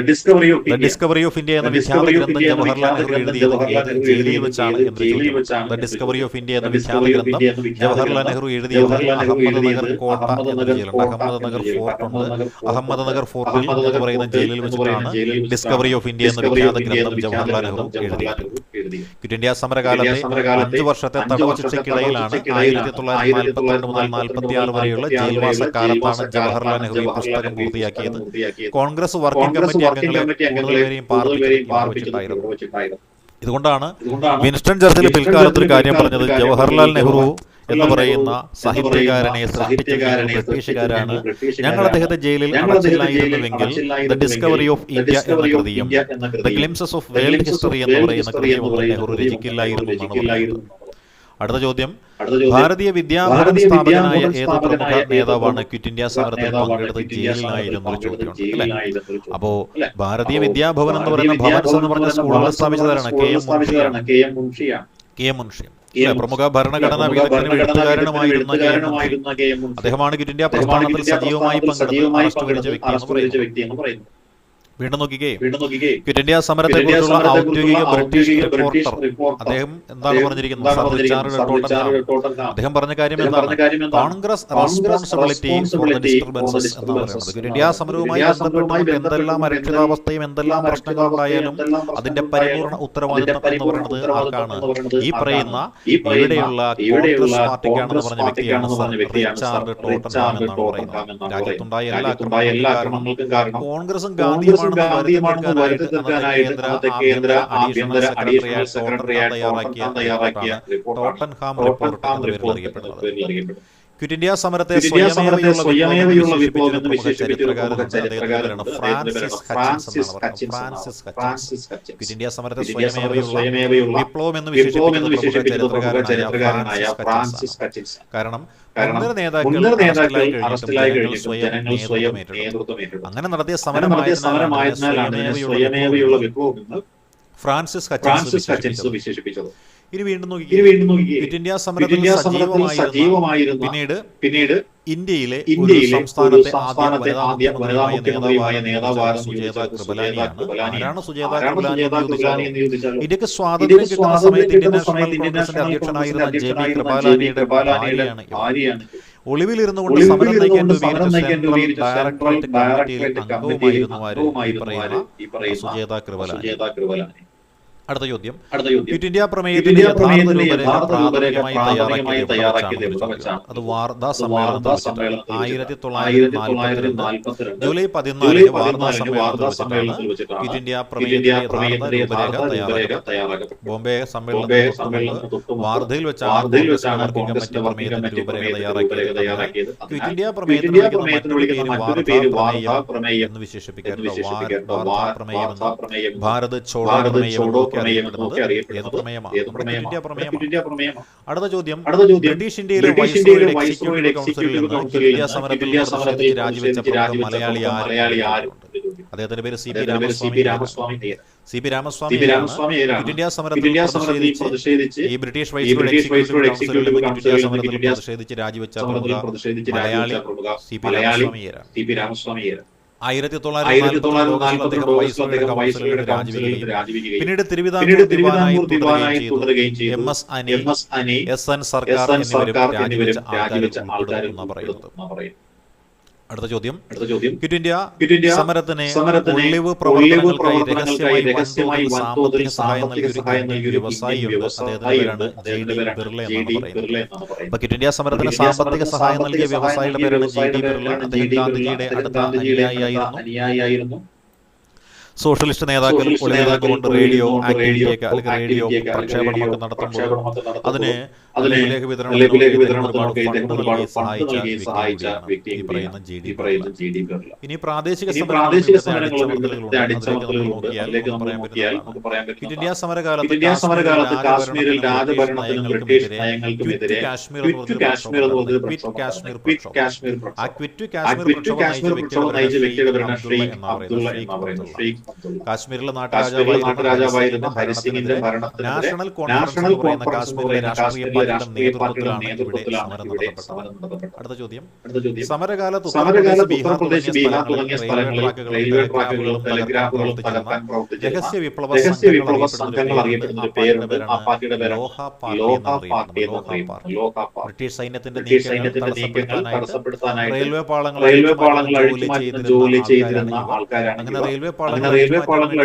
Discovery of India എന്ന വിഖ്യാത ഗ്രന്ഥം ജവഹർലാൽ നെഹ്റു എഴുതിയത് ഏത് ജയിലിൽ വെച്ചാണ് എന്ന ചോദ്യം. ദ ഡിസ്കവറി ഓഫ് ഇന്ത്യ എന്ന വിഖ്യാത ഗ്രന്ഥം ജവഹർലാൽ നെഹ്റു എഴുതിയത് അഹമ്മദ്നഗർ കോട്ട എന്ന ജയിലുണ്ട്. അഹമ്മദ്നഗർ ഫോർട്ട് ഉണ്ട്. അഹമ്മദ്നഗർ ഫോർട്ടിൽ എന്ന് പറയുന്ന ജയിലിൽ വെച്ചിട്ടാണ് ഡിസ്കവറി ഓഫ് ഇന്ത്യ എന്ന വിഖ്യാത ഗ്രന്ഥം ജവഹർലാൽ നെഹ്റു എഴുതിയത്. ക്വിറ്റ് ഇന്ത്യ സമരകാലത്തെ 5 വർഷത്തെ തടവ് ശിക്ഷയ്ക്കിടയിലാണ് 1942 മുതൽ 46 വരെയുള്ള ജയിൽവാസ കാലത്താണ് ജവഹർലാൽ നെഹ്റു ഈ പുസ്തകം പൂർത്തിയാക്കിയത്. കോൺഗ്രസ് വർക്കിംഗ് കമ്മിറ്റി അംഗങ്ങളെ കൂടുതലേയും പാർപ്പിച്ചിട്ടുണ്ടായിരുന്നു. ഇതുകൊണ്ടാണ് വിൻസ്റ്റൺ ചർച്ചിൽ പിൽക്കാലത്ത് ഒരു കാര്യം പറഞ്ഞത്: ജവഹർലാൽ നെഹ്റു എന്ന് പറയുന്ന സാഹിത്യകാരനെ സൃഷ്ടിച്ചത് ബ്രിട്ടീഷുകാരാണ്. ഞങ്ങൾ അദ്ദേഹത്തെ ജയിലിൽ അടച്ചില്ലായിരുന്നുവെങ്കിൽ ദ ഡിസ്കവറി ഓഫ് ഇന്ത്യ എന്ന കൃതിയും the Glimpses of World History എന്ന് പറയുന്ന കൃതിയും നെഹ്റു രചിക്കില്ലായിരുന്നു എന്നാണ് പറയുന്നത്. അടുത്ത ചോദ്യം: ഭാരതീയ വിദ്യാഭവൻ സ്ഥാപകനായ ഏത് പ്രമുഖ നേതാവാണ് ക്വിറ്റ് ഇന്ത്യ സമരത്തിൽ പങ്കെടുത്ത് ജയിലിലായിരുന്നു ഒരു ചോദ്യമുണ്ട് അല്ലെ. അപ്പോ ഭാരതീയ വിദ്യാഭവൻ എന്ന് പറയുന്ന ഭവൻസ് എന്ന് പറഞ്ഞ സ്കൂളുകൾ സ്ഥാപിച്ചതാണ് കെ എം മുൻഷി. പ്രമുഖ ഭരണഘടനാ വിദഗ്ധനും എഴുത്തുകാരനുമായിരുന്ന അദ്ദേഹമാണ് ക്വിറ്റ് ഇന്ത്യ പ്രസ്ഥാനത്തിൽ സജീവമായി പങ്കെടുത്ത് അറസ്റ്റ് വരിച്ച വ്യക്തി എന്ന് പറയുന്നു. വീണ്ടും നോക്കിക്കേ, ക്വിറ്റ് ഇന്ത്യ സമരത്തെ കുറിച്ചുള്ള ഔദ്യോഗിക ബ്രിട്ടീഷ് റിപ്പോർട്ടർ അദ്ദേഹം എന്താണ് പറഞ്ഞിരിക്കുന്നത്? Sir Richard Tottenham. അദ്ദേഹം പറഞ്ഞ കാര്യം എന്താണ്? Congress responsibility for the disturbances എന്നാണ് പറയുന്നത്. ക്വിറ്റ് ഇന്ത്യ സമരവുമായി ബന്ധപ്പെട്ട് എന്തെല്ലാം അരക്ഷിതാവസ്ഥയും എന്തെല്ലാം പ്രശ്നങ്ങളുണ്ടായാലും അതിന്റെ പരിപൂർണ ഉത്തരവാദിത്വം എന്ന് പറയുന്നത് ആർക്കാണ്? ഈ പറയുന്ന ഇവിടെയുള്ള കോൺഗ്രസ് പാർട്ടിക്കാണെന്ന് പറഞ്ഞ വ്യക്തിയാണ് സർ റിച്ചാർഡ് ടോട്ടൻഹാം എന്നാണ് പറയുന്നത്. രാജ്യത്തുണ്ടായ എല്ലാ ആക്രമണങ്ങൾക്കും കാരണം കോൺഗ്രസും ഗാന്ധിയും കേന്ദ്ര ആഭ്യന്തര അഡീഷണൽ സെക്രട്ടറിയായ തയ്യാറാക്കിയ ടോട്ടൻഹാം റിപ്പോർട്ട് എന്ന പേരിൽ അറിയപ്പെടുന്നത്. ക്വിറ്റ് ഇന്ത്യ സമരത്തെ സ്വയമേവയുള്ള വിപ്ലവം എന്ന് വിശേഷിപ്പിച്ച ചരിത്രകാരനാണ് ഫ്രാൻസിസ് ഹച്ചിൻസ്. ക്വിറ്റ് ഇന്ത്യ സമരത്തെ സ്വയമേവയുള്ള വിപ്ലവം എന്ന് വിശേഷിപ്പിക്കുന്ന ചരിത്രകാരനായ ഫ്രാൻസിസ് ഹച്ചിൻസ്. കാരണം നേതാക്കൾ അറസ്റ്റിലായി കഴിഞ്ഞിട്ടും ജനങ്ങൾ സ്വയം നേതൃത്വം ഏറ്റെടുത്തു. അങ്ങനെ നടത്തിയ സമരമായതിനാലാണ് സ്വയമേവയുള്ള വിപ്ലവം എന്ന് ഫ്രാൻസിസ് ഹച്ചിൻസ് വിശേഷിപ്പിച്ചത്. ഇനി വീണ്ടും നോക്കി, ക്വിറ്റ് ഇന്ത്യ സമരത്തിൽ സജീവമായിരുന്നു പിന്നീട് ഇന്ത്യയിലെ സംസ്ഥാനത്തെ ആദ്യ വനിതാ മുഖ്യമന്ത്രിയായ നേതാവാണ് സുജേത കൃപലാനിയാണ്. സുജേത കൃപലാനി എന്ന് ചോദിച്ചാൽ ഇന്ത്യക്ക് സ്വാതന്ത്ര്യം കിട്ടുന്ന സമയത്ത് ഇന്ത്യൻ നാഷണൽ കോൺഗ്രസിന്റെ അധ്യക്ഷനായിരുന്ന JB കൃപലാനിയുടെ ഭാര്യയാണ്. ഒളിവിലിരുന്നു കൊണ്ട് സമരം നയിക്കാൻ രൂപീകരിച്ച ഡയറക്ടറേറ്റ് കമ്മിറ്റിയിൽ അംഗവുമായിരുന്നു ഈ പറയുന്ന സുജേത കൃപലാനി. അടുത്ത ചോദ്യം: ക്വിറ്റ് ഇന്ത്യ പ്രമേയത്തിന്റെ യഥാർത്ഥ രൂപരേഖ തയ്യാറാക്കിയത് അത് വാർത്താ സമ്മേളനത്തിൽ 1942 ജൂലൈ 14 വാർത്താ സമ്മേളനത്തിൽ വെച്ചിട്ടാണ് ക്വിറ്റ് ഇന്ത്യ പ്രമേയത്തിന്റെ യഥാർത്ഥ രൂപരേഖ തയ്യാറാക്കപ്പെട്ടത്. ബോംബെ സമ്മേളനത്തിൽ വാർധയിൽ വെച്ചാണ് കോൺഗ്രസ് പ്രമേയത്തിന്റെ രൂപരേഖ തയ്യാറാക്കിയത്. ക്വിറ്റ് ഇന്ത്യ പ്രമേയത്തിന് പേര് വാർത്താ പ്രമേയം എന്ന് വിശേഷിപ്പിക്കാറുണ്ട്. വാർത്താ പ്രമേയം, ഭാരത് ചോഡോ പ്രമേയം പ്രമേയമാണ്. അടുത്ത ചോദ്യം: ബ്രിട്ടീഷ് ഇന്ത്യയിലെ വൈസ്രോയുടെ കൗൺസിലിൽ നിന്ന് ക്വിറ്റ് ഇന്ത്യ സമരത്തിൽ രാജിവെച്ച മലയാളി ആരുണ്ട്? അദ്ദേഹത്തിന്റെ പേര് C P Ramaswamy. Quit India സമരത്തിൽ പ്രതിഷേധിച്ച് ഈ ബ്രിട്ടീഷ് വൈസ്രോയുടെ കൗൺസിലിൽ നിന്ന് ക്വിറ്റ് ഇന്ത്യ സമരത്തിൽ പ്രതിഷേധിച്ച് രാജിവെച്ച മലയാളി സി പി രാമസ്വാമി. 1944 രാജിവെക്കുകയും പിന്നീട് തിരുവിതാംകൂർ ദിവാനായി തുടരുകയും ചെയ്തു. MS അനി, SN സർക്കാർ എന്നിവരും രാജിവെച്ച ആൾക്കാരെന്ന് പറയുന്നത്. അടുത്ത ചോദ്യം, ക്വിറ്റ് ഇന്ത്യ സമരത്തിന് ഒളിവ് പ്രവർത്തനങ്ങൾക്കായി രഹസ്യമായി വൻതോതിൽ സാമ്പത്തിക സഹായം നൽകിയ ഒരു വ്യവസായിയുണ്ട്. അദ്ദേഹത്തിന്റെ പേരാണ് ജെ.ഡി. ബിർള എന്നാണ് പറയുന്നത്. അപ്പൊ ക്വിറ്റ് ഇന്ത്യ സമരത്തിന് സാമ്പത്തിക സഹായം നൽകിയ വ്യവസായിയുടെ പേരാണ് ജെ.ഡി. ബിർള. അദ്ദേഹം ഗാന്ധിജിയുടെ അടുത്ത അനുയായിയായിരുന്നു. സോഷ്യലിസ്റ്റ് നേതാക്കൾ ഒളിവിലാക്കൊണ്ട് റേഡിയോ ആക്ടിവിറ്റിയൊക്കെ അല്ലെങ്കിൽ റേഡിയോ പ്രക്ഷേപണമൊക്കെ നടത്തുമ്പോൾ അതിന് ലഘുലേഖ വിതരണത്തിന് ഒരുപാട് ഫണ്ട് നൽകി സഹായിച്ച വ്യക്തി പറയുന്ന ജെ.ഡി. ബിർള. ഇനി പ്രാദേശിക സമരങ്ങളുടെ അടിച്ചമർത്തലുകളുണ്ട്. അതിലേക്ക് നമ്മൾ നോക്കിയാൽ നമുക്ക് പറയാൻ പറ്റും, ക്വിറ്റ് ഇന്ത്യ സമരകാലത്ത് കാശ്മീരിൽ രാജഭരണത്തിനും ബ്രിട്ടീഷ് നയങ്ങൾക്കുമെതിരെ ക്വിറ്റ് കാശ്മീർ എന്ന് പറഞ്ഞൊരു ക്വിറ്റ് കാശ്മീർ പ്രക്ഷോഭം നയിച്ച വ്യക്തിയുടെ പേരാണ് ഷെയ്ഖ് അബ്ദുള്ള എന്ന് പറയുന്നത്. കാശ്മീരിലെ നാട്ടുരാജാവായിരുന്ന ഹരിസിംഗിന്റെ ഭരണത്തിന് നാഷണൽ കോൺഫറൻസിലെ കാശ്മീരിലെ രാഷ്ട്രീയ പാർട്ടിയുടെ നേതൃത്വത്തിലാണ് ഇവിടെ സമരം നടത്തപ്പെട്ടത്. അടുത്ത ചോദ്യം, സമരകാലത്ത് ഉത്തർപ്രദേശ്, ബീഹാർ തുടങ്ങിയ സ്ഥലങ്ങളിൽ റെയിൽവേ ട്രാക്കുകളും ടെലിഗ്രാഫുകളും തകർക്കാൻ പ്രവർത്തിച്ച രഹസ്യ വിപ്ലവ സംഘങ്ങൾ അറിയപ്പെടുന്ന പേരുണ്ട്. ആ പാർട്ടിയുടെ പേരാണ് ലോഹ പാർട്ടി എന്ന് പറയുന്നത്. ബ്രിട്ടീഷ് സൈന്യത്തിന്റെ നീക്കങ്ങൾ തടസ്സപ്പെടുത്താനായിട്ട് റെയിൽവേ പാളങ്ങൾ അഴിച്ചുമാറ്റുന്ന ജോലി ചെയ്തിരുന്ന ആൾക്കാരാണ്. അങ്ങനെ റെയിൽവേ പാളങ്ങൾ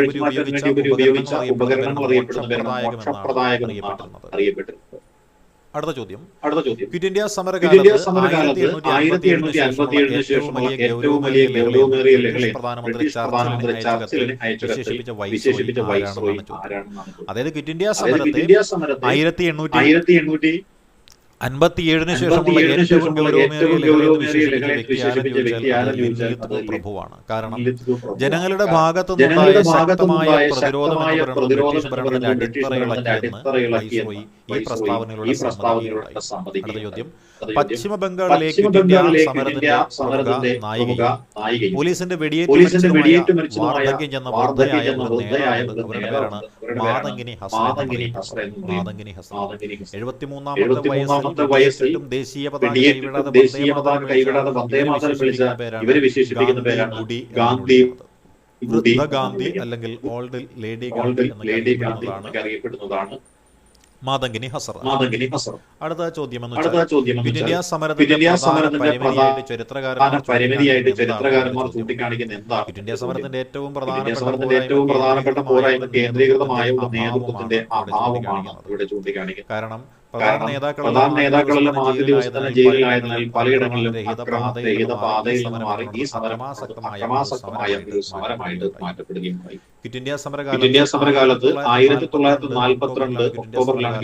അഴിച്ചുമാറ്റാൻ വേണ്ടി ഉപയോഗിച്ച ഉപകരണങ്ങൾ അറിയപ്പെടുന്ന പേരാണ് മോക്ഷപ്രദായകം എന്നാണ് അറിയപ്പെട്ടിരുന്നത്. അടുത്ത ചോദ്യം, ക്വിറ്റ് ഇന്ത്യ സമരകാലത്ത് 1857 ശേഷമുള്ള ഏറ്റവും വലിയ ഗൗരവമേറിയ ലഹള ബ്രിട്ടീഷ് പ്രധാനമന്ത്രി ചർച്ചിലിനെ അയച്ച വിശേഷിപ്പിച്ച വൈസ്രോയി ആരാണെന്നാണ്. അതായത് ക്വിറ്റ് ഇന്ത്യ സമരത്തെ 1857 ശേഷമുള്ള ഏറ്റവും ഗൗരവമേറിയ വിശേഷിപ്പിച്ച വ്യക്തി പ്രഭുവാണ്. കാരണം ജനങ്ങളുടെ ഭാഗത്തു നിന്നുണ്ടായ ശക്തമായ പ്രതിരോധ ഭരണത്തിന്റെ അടിത്തറയിളക്കിയെന്ന് ഈ പ്രസ്താവനയിലൂടെ സമ്മതിക്കുകയുണ്ടായി. ചോദ്യം, പശ്ചിമ ബംഗാളിലെ ക്വിറ്റ് ഇന്ത്യ സമരത്തിന്റെ നായികയും പോലീസിന്റെ വെടിയേറ്റ് മരിച്ചതുമായ വാർദ്ധക്യം ചെന്ന വൃദ്ധയായ പേരാണ് മാതങ്കിനി ഹസൻ. 73ാമത്തെ വയസ്സിൽ ദേശീയ പതാക കൈവിടാതെ വന്ദേമാതരം വിളിച്ച ഇവരെ വിശേഷിപ്പിക്കുന്ന പേരാണ് ഗാന്ധി, ഗാന്ധി അല്ലെങ്കിൽ ഓൾഡ് ലേഡി ഗാന്ധി എന്നൊക്കെ അറിയപ്പെടുന്നതാണ് മാതങ്കിനി ഹസർ. അടുത്ത ചോദ്യം, ക്വിറ്റ് ഇന്ത്യ സമരത്തിന്റെ പ്രധാന ചരിത്രകാരന്മാർ ചൂണ്ടിക്കാണിക്കുന്ന എന്താണ്? ക്വിറ്റ് ഇന്ത്യ സമരത്തിന്റെ ഏറ്റവും പ്രധാനപ്പെട്ട പോരായ്മ കേന്ദ്രീകൃതമായ നേതൃത്വത്തിന്റെ അഭാവമാണ് ഇവിടെ ചൂണ്ടിക്കാണിക്കുന്നത്. കാരണം പ്രധാന നേതാക്കളെല്ലാം ആദ്യ ദിവസം തന്നെ ജയിലിലായതിനാൽ പലയിടങ്ങളിലും രഹിത പാതയിൽ നിന്ന് മാറി ഈ സമരം അക്രമാസക്തമായ ഒരു സമരമായിട്ട് മാറ്റപ്പെടുകയുണ്ടായി. ക്വിറ്റ് ഇന്ത്യ സമരകാലത്ത് 1942 ഒക്ടോബറിലാണ്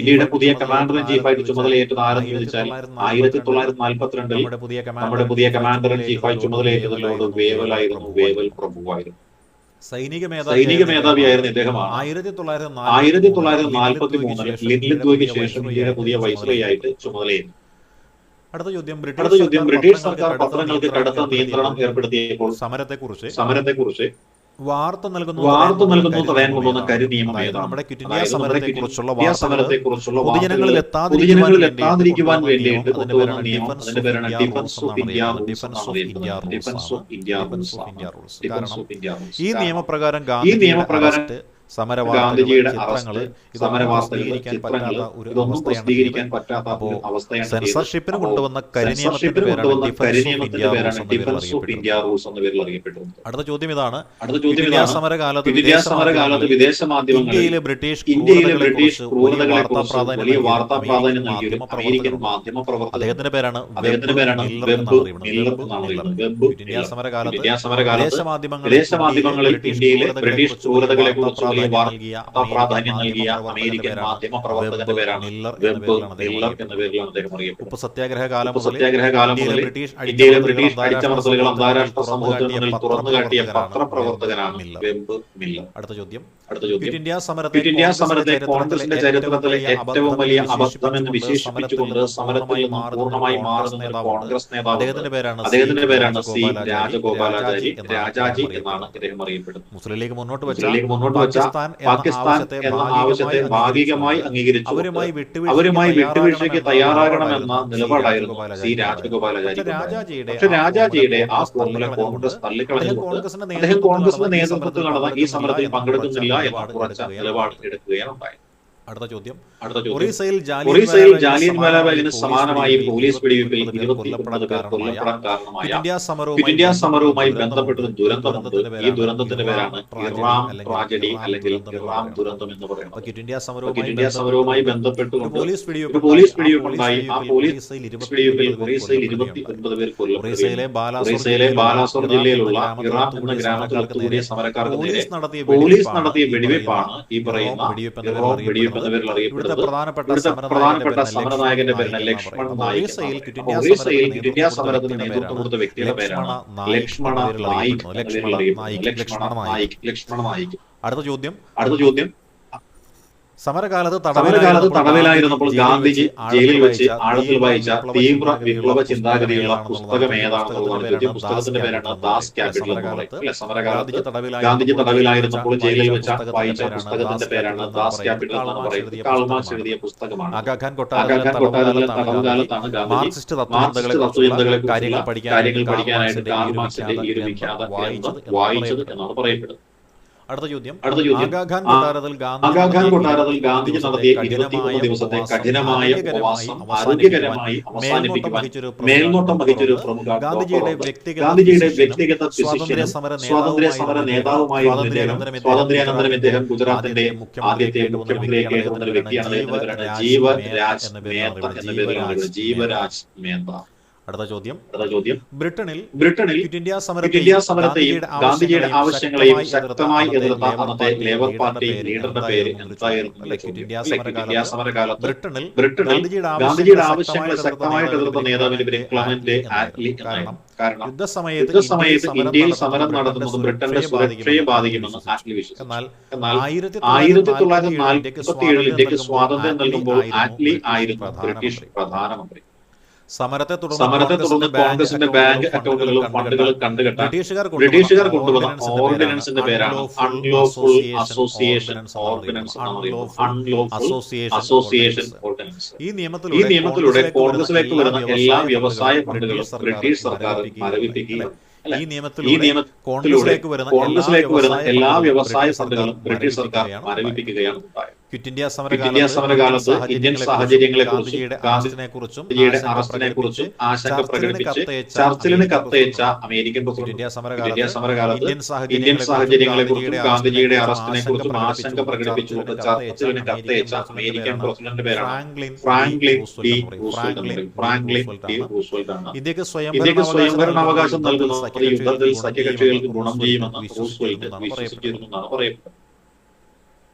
ഇന്ത്യയുടെ പുതിയ കമാൻഡർ ഇൻ ചീഫായിട്ട് ചുമതലയേറ്റത് ആരെന്ന് ചോദിച്ചാൽ 1942 നമ്മുടെ പുതിയ കമാൻഡർ ഇൻ ചീഫായി ചുമതലയേറ്റത് ലോർഡ് വേവലായിരുന്നു, വേവൽ പ്രഭുവായിരുന്നു. സൈനിക മേധാവിയായിരുന്നു ഇദ്ദേഹമാണ്. 1943 ലിൻലിത്ഗോയ്ക്ക് ശേഷം ഇന്ത്യയുടെ പുതിയ വൈസ്രോയിയായിട്ട് ചുമതലയേറ്റു. അടുത്ത ചോദ്യം, ബ്രിട്ടീഷ് സർക്കാർ പത്രങ്ങൾക്ക് കടുത്ത നിയന്ത്രണം ഏർപ്പെടുത്തിയപ്പോൾ സമരത്തെക്കുറിച്ച് വാർത്ത നൽകുന്നു തടയാൻ കൊണ്ടുവന്ന കരിനിയമം ഏതാണ്? നമ്മുടെ ക്വിറ്റ് ഇന്ത്യ സമരത്തെക്കുറിച്ചുള്ള പൊതുജനങ്ങളിൽ എത്താതിരിക്കുവാൻ വേണ്ടിയിട്ട് കൊണ്ടുവന്ന നിയമം. അതിന്റെ പേരാണ് ഡിഫൻസ് ഓഫ് ഇന്ത്യ റൂൾസ്. ഈ നിയമപ്രകാരം ഗാന്ധിജിയുടെ സമരവാർത്തകൾ ചിത്രങ്ങൾ ഇതൊന്നും പ്രസിദ്ധീകരിക്കാൻ പറ്റാത്ത ഒരു അവസ്ഥയാണ്. സെൻസർഷിപ്പിന് കൊണ്ടുവന്ന കരിനിയമത്തിന്റെ പേരാണ് ഡിഫൻസ് ഓഫ് ഇന്ത്യ റൂൾസ് എന്ന പേരിൽ അറിയപ്പെടുന്നത്. അടുത്ത ചോദ്യം ഇതാണ്, ക്വിറ്റ് ഇന്ത്യ സമരകാലത്ത് വിദേശ മാധ്യമങ്ങളിൽ ഇന്ത്യയിലെ ബ്രിട്ടീഷ് ക്രൂരതകളെ കുറിച്ച് വലിയ വാർത്താ പ്രാധാന്യം നൽകിയ അമേരിക്കൻ മാധ്യമ പ്രവർത്തകൻ, അദ്ദേഹത്തിന്റെ പേരാണ് വെബ് മില്ലർ എന്നാണ് പറയുന്നത്. ക്വിറ്റ് ഇന്ത്യ സമരകാലത്ത് വിദേശ മാധ്യമങ്ങളിൽ ഇന്ത്യയിലെ ബ്രിട്ടീഷ് ക്രൂരതകളെ കുറിച്ച് പ്രാധാന്യം നൽകിയ അമേരിക്കൻ മാധ്യമ പ്രവർത്തകന്റെ പേരാണ് വെബ് മില്ലർ എന്ന പേരിലാണ് അദ്ദേഹം അറിയപ്പെടുന്നത്. ഉപ്പ് സത്യാഗ്രഹകാലം മുതൽ ഇന്ത്യയിലെ ബ്രിട്ടീഷ് അടിച്ചമർത്തലുകൾ അന്താരാഷ്ട്ര സമൂഹത്തിന് മുന്നിൽ തുറന്നുകാട്ടിയ പത്രപ്രവർത്തകനാണ് വെബ് മില്ലർ. അടുത്ത ചോദ്യം, ക്വിറ്റ് ഇന്ത്യ സമരത്തെ കോൺഗ്രസിന്റെ ചരിത്രത്തിലെ ഏറ്റവും വലിയ അബദ്ധമെന്ന് വിശേഷിപ്പിച്ചുകൊണ്ട് സമരത്തിൽ നിന്ന് പൂർണ്ണമായി മാറുന്ന കോൺഗ്രസ് നേതാവ്, അദ്ദേഹത്തിന്റെ പേരാണ് സി രാജഗോപാലാചാരി, രാജാജി എന്നാണ് അദ്ദേഹം അറിയപ്പെടുന്നത്. മുസ്ലിം ലീഗ് മുന്നോട്ട് വെച്ച പാകിസ്ഥാൻ എന്ന ആവശ്യത്തെ ഭാഗികമായി അംഗീകരിച്ചു അവരുമായി വിട്ടുവീഴ്ചയ്ക്ക് തയ്യാറാകണമെന്ന നിലപാടായിരുന്നു സി രാജഗോപാലാചാരി. പക്ഷെ രാജാജിയുടെ ആ ഫോർമുല കോൺഗ്രസ് തള്ളിക്കളഞ്ഞുകൊണ്ട് അദ്ദേഹം കോൺഗ്രസിന്റെ നേതൃത്വത്തിൽ നടന്ന ഈ സമരത്തിൽ പങ്കെടുക്കുന്നില്ല എന്ന ഉറച്ച നിലപാട് എടുക്കുകയാണ് ഉണ്ടായത്. അടുത്ത ചോദ്യം, അടുത്ത ചോദ്യം, ഒറീസയിൽ ഒറീസയിൽ ജാലിയൻവാലാബാഗിന് സമാനമായി പോലീസ് വെടിവെപ്പിൽ 29 പേർ കൊല്ലപ്പെടാൻ കാരണമായ ക്വിറ്റ് ഇന്ത്യ സമരവുമായി ബന്ധപ്പെട്ട ദുരന്തമുണ്ട്. ഈ ദുരന്തത്തിന്റെ പേരാണ് ഇറാം ട്രാജഡി അല്ലെങ്കിൽ ഇറാം ദുരന്തം എന്ന് പറയുന്നത്. ക്വിറ്റ് ഇന്ത്യ സമരവുമായി ബന്ധപ്പെട്ടുകൊണ്ട് ഒരു പോലീസ് വെടിവെപ്പുണ്ടായി. ആ പോലീസ് വെടിവെപ്പിൽ ഒറീസയിൽ 29 പേർ കൊല്ലപ്പെട്ടു. ഒറീസയിലെ ബാലാസോർ ജില്ലയിലുള്ള ഇറാം എന്ന ഗ്രാമത്തിൽ ഒത്തുകൂടിയ സമരക്കാർക്ക് നേരെ പോലീസ് നടത്തിയ വെടിവെപ്പാണ് ഈ പറയുന്ന ഇറാം വെടിവെപ്പ് എന്ന പേരിൽ അറിയപ്പെടുന്നത്. പ്രധാനപ്പെട്ട സമരനായകന്റെ പേരാണ് ലക്ഷ്മൺ നായിക്. ഒറീസയിൽ ക്വിറ്റ് ഇന്ത്യ സമരത്തിന് നേതൃത്വം കൊടുത്ത വ്യക്തിയുടെ പേരാണ് ലക്ഷ്മണ നായിക്. ലക്ഷ്മണ നായിക്. അടുത്ത ചോദ്യം, സമരകാലത്ത് തടവിലായിരുന്നപ്പോൾ ഗാന്ധിജി ജയിലിൽ വെച്ച് ആഴത്തിൽ വായിച്ച തീവ്ര വിപ്ലവ ചിന്താഗതിയുള്ള പുസ്തകം ഏതാണെന്നുള്ളതാണ് ചോദ്യം. പുസ്തകത്തിന്റെ പേരാണ് ദാസ് ക്യാപിറ്റൽ എന്ന് പറയുന്നത്. സമരകാലത്ത് ഗാന്ധിജി തടവിലായിരുന്നപ്പോൾ ജയിലിൽ വെച്ച് വായിച്ച പുസ്തകത്തിന്റെ പേരാണ് ദാസ് ക്യാപിറ്റൽ എന്ന് പറയുന്നത്. കാൾ മാർക്സ് എഴുതിയ പുസ്തകമാണ്. ആഗാഖാൻ കൊട്ടാരത്തിലെ തടവുകാലത്താണ് ഗാന്ധിജി മാർക്സിസ്റ്റ് തത്വചിന്തകളെ കാര്യങ്ങൾ പഠിക്കാനായിട്ട് കാൾ മാർക്സിന്റെ ഈ ഒരു വിഖ്യാത ഗ്രന്ഥം വായിച്ചത് എന്നാണ് പറയപ്പെടുന്നത്. അടുത്ത ചോദ്യം, ആഗാഖാൻ കൊട്ടാരത്തിൽ ഗാന്ധിജി നടത്തിയ 23 ദിവസത്തെ കഠിനമായ ഉപവാസം ആരോഗ്യകരമായി അവസാനിപ്പിക്കുവാൻ മേൽനോട്ടം വഹിച്ചൊരു പ്രമുഖ ഗാന്ധിജിയുടെ വ്യക്തിഗത സ്വാതന്ത്ര്യ സമര നേതാവുമായിരുന്നു ഇദ്ദേഹം. സ്വാതന്ത്ര്യാനന്തരം ഇദ്ദേഹം ഗുജറാത്തിന്റെ ആദ്യത്തെ മുഖ്യമന്ത്രിയെ കേൾക്കുന്ന ഒരു വ്യക്തിയാണ്. ജീവരാജ് മേത്ത എന്ന പേരിലാണ്. ജീവരാജ് മേത്ത. അടുത്ത ചോദ്യം, ബ്രിട്ടനിൽ ക്വിറ്റ് ഇന്ത്യ സമരത്തെയും ഗാന്ധിജിയുടെ ആവശ്യങ്ങളെയും ശക്തമായി എതിർത്ത അന്നത്തെ ലേബർ പാർട്ടി ലീഡറുടെ പേര് എന്തായിരുന്നു? ക്വിറ്റ് ഇന്ത്യ സമരകാലത്ത് ബ്രിട്ടനിൽ ഗാന്ധിജിയുടെ ആവശ്യങ്ങളെ ശക്തമായിട്ട് എതിർത്ത നേതാവിന്റെ പേര് ക്ലെമന്റ് ആറ്റ്ലി എന്നായിരുന്നു. കാരണം യുദ്ധസമയത്ത് ഇന്ത്യയിൽ സമരം നടത്തുന്നത് ബ്രിട്ടന്റെ സുരക്ഷയെ ബാധിക്കുമെന്ന് ആറ്റ്ലി വിശ്വസിച്ചു. എന്നാൽ 1947 ഇന്ത്യക്ക് സ്വാതന്ത്ര്യം നൽകുമ്പോൾ ആറ്റ്ലി ആയിരുന്നു ബ്രിട്ടീഷ് പ്രധാനമന്ത്രി. സമരത്തെ തുടർന്ന് കോൺഗ്രസിന്റെ ബാങ്ക് അക്കൗണ്ടുകളും ഫണ്ടുകളും കണ്ടുകെട്ടാൻ ബ്രിട്ടീഷുകാർ കൊണ്ടുവന്ന ഓർഡിനൻസിന്റെ പേരാണ് അൺലോഫുൾ അസോസിയേഷൻ ഓർഡിനൻസ്. ഓർഡിനൻസ്. ഈ നിയമത്തിലൂടെ കോൺഗ്രസിലേക്ക് വരുന്ന എല്ലാ വ്യവസായ ഫണ്ടുകളും ബ്രിട്ടീഷ് സർക്കാർ മരവിപ്പിക്കുകയും ഈ നിയമത്തിലൂടെ കോൺഗ്രസിലേക്ക് വരുന്ന എല്ലാ വ്യവസായ ഫണ്ടുകളും ബ്രിട്ടീഷ് സർക്കാർ മരവിപ്പിക്കുകയാണ് ഉണ്ടായത്. ക്വിറ്റ് ഇന്ത്യ സമരകാലത്ത് ഇന്ത്യൻ സാഹചര്യങ്ങളെക്കുറിച്ചും ഗാന്ധിജിയുടെ അറസ്റ്റിനെക്കുറിച്ചും ആശങ്ക പ്രകടിപ്പിച്ച് ചർച്ചിലിന് കത്തയച്ച അമേരിക്കൻ പ്രസിഡന്റ് സമരകാലത്ത് ഇന്ത്യൻ സാഹചര്യങ്ങളെക്കുറിച്ചും ഗാന്ധിജിയുടെ അറസ്റ്റിനെക്കുറിച്ചും ആശങ്ക പ്രകടിപ്പിച്ചുകൊണ്ട് ചർച്ചിലിന് കത്തയച്ച അമേരിക്കൻ പ്രസിഡന്റ് പേരാണ് ഫ്രാങ്ക്ലിൻ ഡി റൂസ്വെൽറ്റ് ആണ്. ഇന്ത്യക്ക് സ്വയംഭരണാവകാശം നൽകുന്ന യുദ്ധത്തിൽ സഖ്യകക്ഷികൾക്ക് ഗുണം ചെയ്യുമെന്ന് റൂസ്വെൽറ്റ് വിശ്വസിച്ചിരുന്നു എന്നാണ് പറയപ്പെടുന്നത്.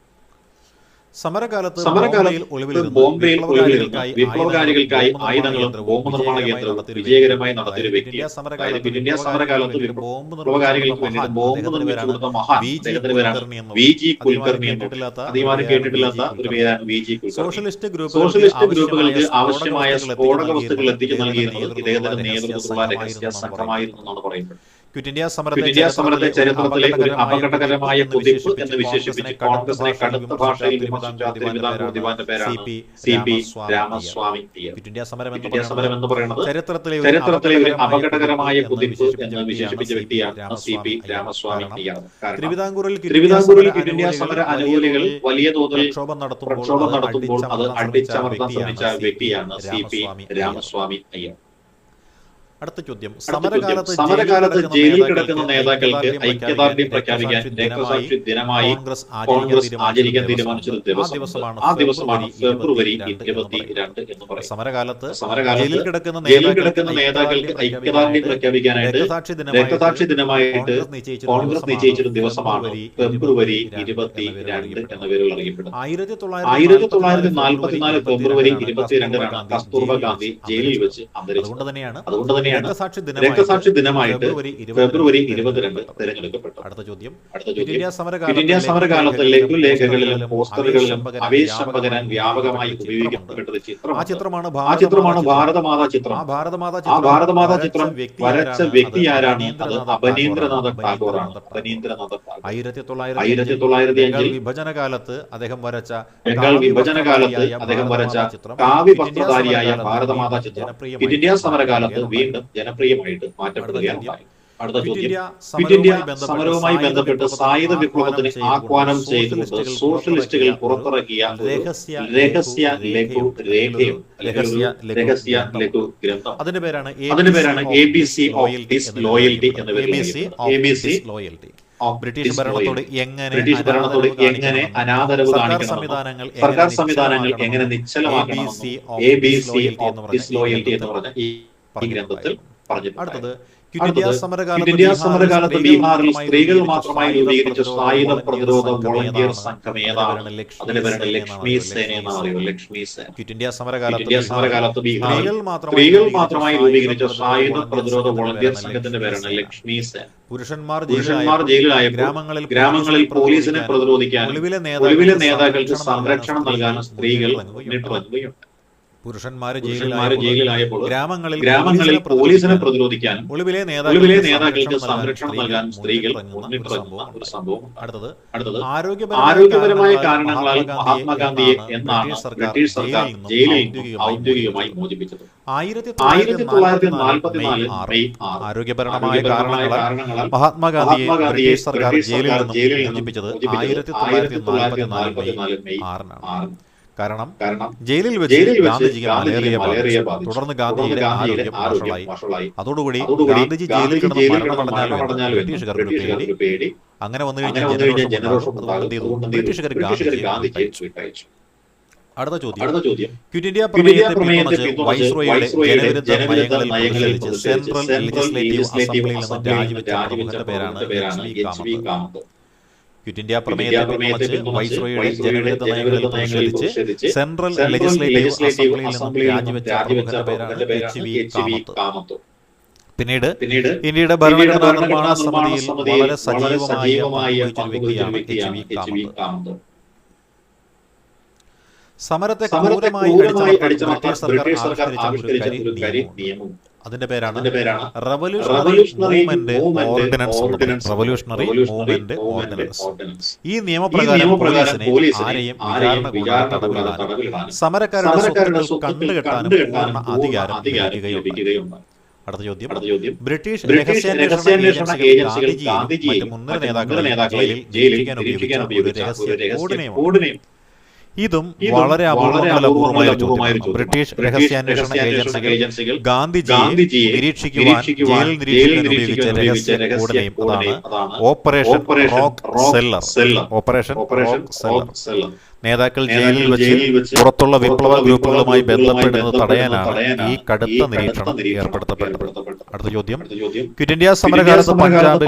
സമരകാലത്ത് ബോംബെയിൽ വിപ്ലവകാരികൾക്കായി ആയുധങ്ങളും ബോംബ് നിർമ്മാണ കേന്ദ്രവും വിജയകരമായി നടത്തിയ വ്യക്തിയാണ്. ക്വിറ്റ് ഇന്ത്യ സമരകാലത്ത് വിപ്ലവകാരികൾക്ക് വേണ്ടി ബോംബ് നിർമ്മിച്ചു കൊടുത്ത മഹാൻ അദ്ദേഹത്തിന്റെ പേരാണ് VG കുൽക്കർണി എന്ന്. അധികമാരും കേട്ടിട്ടില്ലാത്ത ഒരു പേരാണ് VG കുൽക്കർണി. സോഷ്യലിസ്റ്റ് ഗ്രൂപ്പുകൾക്ക് ആവശ്യമായ സ്ഫോടക വസ്തുക്കൾ എത്തിച്ചു നൽകിയിരുന്നത് ഇദ്ദേഹത്തിന്റെ നേതൃത്വത്തിലുള്ള രഹസ്യ സംഘമായിരുന്നു എന്നാണ് പറയുന്നത്. ക്വിറ്റ് ഇന്ത്യ സമരത്തെ ചരിത്രത്തിലെ ഒരു അപകടകരമായ കുതിപ്പ് എന്ന് വിശേഷിപ്പിച്ച് കോൺഗ്രസിനെ കടുത്ത ഭാഷയിൽ വിമർശിച്ച തിരുവിതാംകൂർ ദിവാന്റെ പേരാണ് CP Ramaswamy Iyer. Quit India സമരം എന്ന് പറയുന്നത് ചരിത്രത്തിലെ ഒരു അപകടകരമായ കുതിപ്പ് എന്ന് വിശേഷിപ്പിച്ച വ്യക്തിയാണ് CP രാമസ്വാമി അയ്യർ. തിരുവിതാംകൂറിൽ ക്വിറ്റ് ഇന്ത്യ സമര അനുകൂലികൾ വലിയ തോതിൽ പ്രക്ഷോഭം നടത്തുമ്പോൾ അത് അടിച്ചമർത്താൻ ശ്രമിച്ച വ്യക്തിയാണ് CP രാമസ്വാമി അയ്യർ. അടുത്ത ചോദ്യം, സമരകാലത്ത് ജയിലിൽ കിടക്കുന്ന നേതാക്കൾക്ക് ഐക്യദാർഢ്യം പ്രഖ്യാപിക്കാൻ രക്തസാക്ഷി ദിനമായി കോൺഗ്രസ് ആചരിക്കാൻ തീരുമാനിച്ചത് ആ ദിവസമാണ് ഫെബ്രുവരി 22 എന്ന് പറയുന്നത്. സമരകാലത്ത് ജയിലിൽ കിടക്കുന്ന നേതാക്കൾക്ക് ഐക്യദാർഢ്യം പ്രഖ്യാപിക്കാനായിട്ട് രക്തസാക്ഷി ദിനമായിട്ട് കോൺഗ്രസ് നിശ്ചയിച്ചൊരു ദിവസമാണ് ഫെബ്രുവരി 22 എന്ന പേരിൽ അറിയപ്പെടുന്നത്. 1944 ഫെബ്രുവരി 22 കസ്തൂർബ ഗാന്ധി ജയിലിൽ വെച്ച് അന്തരിച്ചത്. അതുകൊണ്ട് തന്നെ രക്തസാക്ഷി ദിനമായിട്ട് ഫെബ്രുവരി 22 തിരഞ്ഞെടുക്കപ്പെട്ടു. അടുത്ത ചോദ്യം, ക്വിറ്റ് ഇന്ത്യ സമരകാലത്ത് ലഘുലേഖകളിലും പോസ്റ്ററുകളിലും ആവേശം പകരാൻ വ്യാപകമായി ഉപയോഗിക്കപ്പെട്ട ചിത്രമാണ് ഭാരതമാതാ ചിത്രം. ആ ഭാരതമാതാ ചിത്രം വരച്ച വ്യക്തി ആരാണ്? അത് അബനീന്ദ്രനാഥ ടാഗോറാണ്. 1905 വിഭജനകാലത്ത് അദ്ദേഹം വരച്ച കാവ്യപത്രധാരിയായ ഭാരതമാതാ ചിത്രം ക്വിറ്റ് ഇന്ത്യ സമരകാലത്ത് വീണ്ടും ജനപ്രിയമായിട്ട് മാറ്റപ്പെടുകയാണ്. ക്വിറ്റ് ഇന്ത്യ സമരവുമായി ബന്ധപ്പെട്ട് സായുധ വിപ്ലവത്തിന് ആഹ്വാനം ചെയ്തുകൊണ്ട് സോഷ്യലിസ്റ്റുകൾ പുറത്തിറക്കിയ രഹസ്യ ലഘു ഗ്രന്ഥം. അതിന്റെ പേരാണ് ABC ഓഫ് ഡിസ്ലോയൽറ്റി എന്ന പേരിൽ. ബ്രിട്ടീഷ് ഭരണത്തോട് എങ്ങനെ അനാദരവ് കാണിക്കണം, സർക്കാർ സംവിധാനങ്ങൾ എങ്ങനെ നിശ്ചലമാക്കണം, ABC ഓഫ് ഡിസ്ലോയൽറ്റി എന്ന് പറഞ്ഞ ഈ ഗ്രന്ഥത്തിൽ പറഞ്ഞിട്ടുണ്ട്. ക്വിറ്റ് ഇന്ത്യ സമരകാലത്ത് ബീഹാറിൽ സ്ത്രീകൾ മാത്രമായി രൂപീകരിച്ച സായുധ പ്രതിരോധ വോളണ്ടിയർ സംഘം ഏതാണ്? അതിന്റെ പേരാണ് ലക്ഷ്മി സേന എന്ന് പറയുന്നത്. ലക്ഷ്മി സേന. ക്വിറ്റ് ഇന്ത്യ സമരകാലത്ത് ബീഹാറിൽ സ്ത്രീകൾ മാത്രമായി രൂപീകരിച്ച സായുധ പ്രതിരോധ വോളണ്ടിയർ സംഘത്തിന്റെ പേരാണ് ലക്ഷ്മി സേന. പുരുഷന്മാർ ജയിലിലായപ്പോൾ ഗ്രാമങ്ങളിൽ പോലീസിനെ പ്രതിരോധിക്കാനും ഒളിവിലെ നേതാക്കൾക്ക് സംരക്ഷണം നൽകാനും സ്ത്രീകൾ മുന്നിട്ടിറങ്ങുകയുണ്ട്. പുരുഷന്മാർ ജയിലിലായപ്പോൾ ഗ്രാമങ്ങളിൽ പോലീസിനെ പ്രതിരോധിക്കാനും ഒളിവിലെ നേതാക്കൾക്ക് സംരക്ഷണം നൽകാനും സ്ത്രീകൾ മുന്നിട്ടിറങ്ങുന്ന ഒരു സംഭവം. അടുത്തത് ആരോഗ്യപരമായ കാരണങ്ങളാൽ മഹാത്മാഗാന്ധിയെ എന്നാണ് ബ്രിട്ടീഷ് സർക്കാർ ജയിലിൽ ഔദ്യോഗികമായി മോചിപ്പിച്ചത്. 1944 മെയ് 6 ആരോഗ്യപരമായ കാരണങ്ങളാൽ മഹാത്മാഗാന്ധിയെ ബ്രിട്ടീഷ് സർക്കാർ ജയിലിൽ നിന്ന് മോചിപ്പിച്ചത് 1944 മെയ് 6 കാരണം ജയിലിൽ വെച്ച് ഗാന്ധിജിക്ക് മലേറിയ ബാധിച്ചു. തുടർന്ന് ഗാന്ധിജിയുടെ ആരോഗ്യം വഷളായി. അതോടുകൂടി ഗാന്ധിജി ജയിലിൽ കിടന്ന് മരണമടഞ്ഞാൽ ബ്രിട്ടീഷുകാർക്ക് പേടി. അങ്ങനെ വന്നു കഴിഞ്ഞാൽ ബ്രിട്ടീഷുകാർ ഗാന്ധിജിയെ വിട്ടയച്ചു. അടുത്ത ചോദ്യം, ക്വിറ്റ് ഇന്ത്യ പ്രമേയത്തെ പിന്തുണച്ച് വൈസ്രോയിയുടെ ജനവിരുദ്ധ നയങ്ങളിൽ സെൻട്രൽ ലെജിസ്ലേറ്റീവ് അസംബ്ലിയിൽ നിന്ന് രാജിവെച്ച പ്രമുഖന്റെ പേരാണ് HV കാമത്ത്. ക്വിറ്റ് ഇന്ത്യ പ്രമേയത്തെ പിന്തുണച്ച് വൈസ്രോയിയുടെ ജനവിരുദ്ധ നയങ്ങളിൽ പ്രതിഷേധിച്ച് സെൻട്രൽ ലെജിസ്ലേറ്റീവ് അസംബ്ലിയിൽ നിന്ന് രാജിവെച്ച പ്രമുഖന്റെ പേരാണ് HV കാമത്ത്. പിന്നീട് ഇന്ത്യയുടെ ഭരണഘടനാ നിർമ്മാണ സമിതിയിൽ വളരെ സജീവമായ വ്യക്തിയാണ് HV കാമത്ത്. സമരത്തെ ക്രൂരമായി അടിച്ചമർത്താൻ ബ്രിട്ടീഷ് സർക്കാർ ആവിഷ്കരിച്ച ഒരു നിയമവും. അതിന്റെ പേരാണ് റവല്യൂഷണറി മൂവ്മെന്റ് ഓർഡിനൻസ്. ഈ നിയമപ്രകാരം പോലീസിനെ ആരെയും വിചാരണ സമരക്കാരുടെ സ്വത്തുക്കൾ കണ്ടുകെട്ടാനും പൂർണ്ണ അധികാരം ലഭിക്കുകയുണ്ട്. അടുത്ത ചോദ്യം, ബ്രിട്ടീഷ് രഹസ്യാന്വേഷണ ഏജൻസികൾ ഗാന്ധിജിയെയും മറ്റ് മുൻനിര നേതാക്കളെയും ജയിലിൽ ഉപയോഗിച്ച ഒരു രഹസ്യ കോഡിനെയും. ഇതും വളരെ അപൂർവമായ ചോദ്യമാണ്. ബ്രിട്ടീഷ് രഹസ്യാന്വേഷണ ഏജൻസികൾ ഗാന്ധിജിയെ നിരീക്ഷിക്കുവാൻ ജയിലിൽ നിരീക്ഷിക്കാൻ ഉപയോഗിച്ച രഹസ്യ കോഡിനെയും അതാണ് ഓപ്പറേഷൻ റോക്ക് സെല്ലർ. നേതാക്കൾ ജയിലിൽ വെച്ച് പുറത്തുള്ള വിപ്ലവ ഗ്രൂപ്പുകളുമായി ബന്ധപ്പെടുന്നത് തടയാനാണ് ഈ കടുത്ത നിരീക്ഷണം ഏർപ്പെടുത്തപ്പെട്ടത്. അടുത്ത ചോദ്യം, ക്വിറ്റ് ഇന്ത്യ സമരകാലത്ത്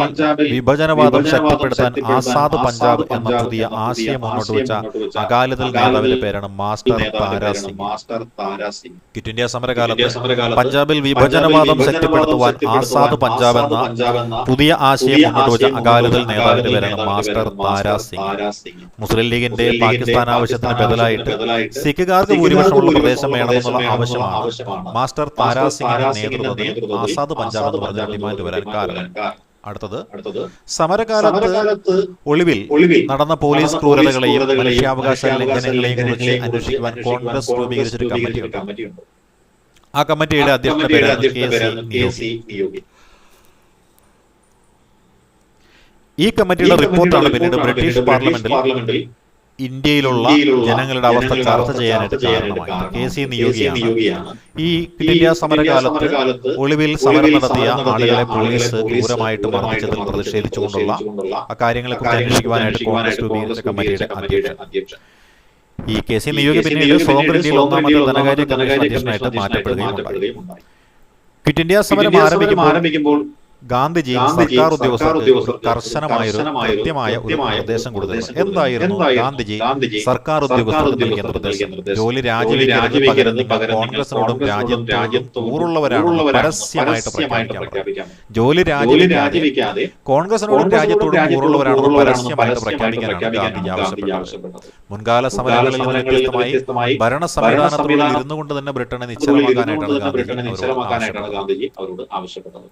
പഞ്ചാബിൽ വിഭജനവാദം ശക്തിപ്പെടുത്താൻ ആസാദ് പഞ്ചാബ് എന്ന പുതിയ ആശയം മുന്നോട്ട് വെച്ച അകാലിദൾ നേതാവിന്റെ പേരാണ് master Tara Singh. Quit India സമരകാലത്ത് പഞ്ചാബിൽ വിഭജനവാദം ശക്തിപ്പെടുത്തുവാൻ ആസാദ് പഞ്ചാബ് എന്ന പുതിയ ആശയം മുന്നോട്ട് വെച്ച അകാലിദൾ നേതാവിന്റെ പേരാണ് മാസ്റ്റർ താരാ സിംഗ്. മുസ്ലിം ലീഗിന്റെ പാകിസ്ഥാൻ ആവശ്യത്തിന് ബദലായിട്ട് സിഖുകാർക്ക് ഭൂരിപക്ഷമുള്ള പ്രദേശം വേണമെന്നുള്ള ആവശ്യമാണ് മാസ്റ്റർ താരാ സിംഗിന്റെ നേതൃത്വത്തിൽ ആസാദ് പഞ്ചാബ് എന്ന് പറഞ്ഞ ഡിമാൻഡ് വരാൻ കാരണം. അടുത്തത്, സമരകാലത്ത് ഒളിവിൽ നടന്ന പോലീസ് ക്രൂരതകളെയും മനുഷ്യാവകാശ ലംഘനങ്ങളെയും കുറിച്ച് അന്വേഷിക്കുവാൻ കോൺഗ്രസ് രൂപീകരിച്ചൊരു കമ്മിറ്റിയുണ്ട്. ആ കമ്മിറ്റിയുടെ അധ്യക്ഷന്റെ പേരാണ് KC നിയോഗി. ഈ കമ്മിറ്റിയുടെ റിപ്പോർട്ടാണ് പിന്നീട് ബ്രിട്ടീഷ് പാർലമെന്റിൽ ഇന്ത്യയിലുള്ള ജനങ്ങളുടെ അവസ്ഥ ചർച്ച ചെയ്യാനായിട്ട് കാരണമായി. KC നിയോഗിയാണ് ഈ ക്വിറ്റ് ഇന്ത്യ സമരകാലത്ത് ഒളിവിൽ സമരം നടത്തിയ ആളുകളെ പോലീസ് ക്രൂരമായിട്ട് മർദ്ദിച്ചതിൽ പ്രതിഷേധിച്ചുകൊണ്ടുള്ള ആ കാര്യങ്ങളെക്കുറിച്ച് അന്വേഷിക്കുവാനായിട്ട് കോൺഗ്രസ് രൂപീകരിച്ച കമ്മിറ്റിയുടെ അധ്യക്ഷൻ. ഈ KC നിയോഗി പിന്നീട് സ്വതന്ത്ര ഇന്ത്യയിൽ ഒന്നാമത്തെ ധനകാര്യ കമ്മീഷൻ അധ്യക്ഷനായിട്ട് മാറ്റപ്പെടുകയുണ്ടായി. ക്വിറ്റ് ഇന്ത്യ സമരം ആരംഭിക്കുമ്പോൾ ഗാന്ധിജി സർക്കാർ ഉദ്യോഗസ്ഥർക്ക് കർശനമായൊരു കൃത്യമായ ഒരു നിർദ്ദേശം കൊടുത്തിരുന്നു. എന്തായിരുന്നു ഗാന്ധിജി സർക്കാർ ഉദ്യോഗസ്ഥർക്ക് നൽകിയ നിർദ്ദേശം? ജോലി രാജിവെക്കുന്നതിന് പകരം കോൺഗ്രസിനോടും രാജ്യത്തോടും കൂറുള്ളവരാണ് പരസ്യമായിട്ട് പ്രഖ്യാപിക്കാൻ. ജോലി രാജിവെക്കാതെ കോൺഗ്രസിനോടും രാജ്യത്തോടും കൂറുള്ളവരാണെന്ന് പരസ്യമായിട്ട് പ്രഖ്യാപിക്കാനാണ് ഗാന്ധിജി ആവശ്യപ്പെട്ടത്. മുൻകാല സമരങ്ങളിൽ നിന്ന് വ്യത്യസ്തമായി ഭരണ സംവിധാനത്തിനുള്ളിൽ ഇരുന്നു കൊണ്ട് തന്നെ ബ്രിട്ടനെ നിശ്ചലമാക്കാനായിട്ടാണ് ഗാന്ധിജി അവരോട് ആവശ്യപ്പെട്ടത്.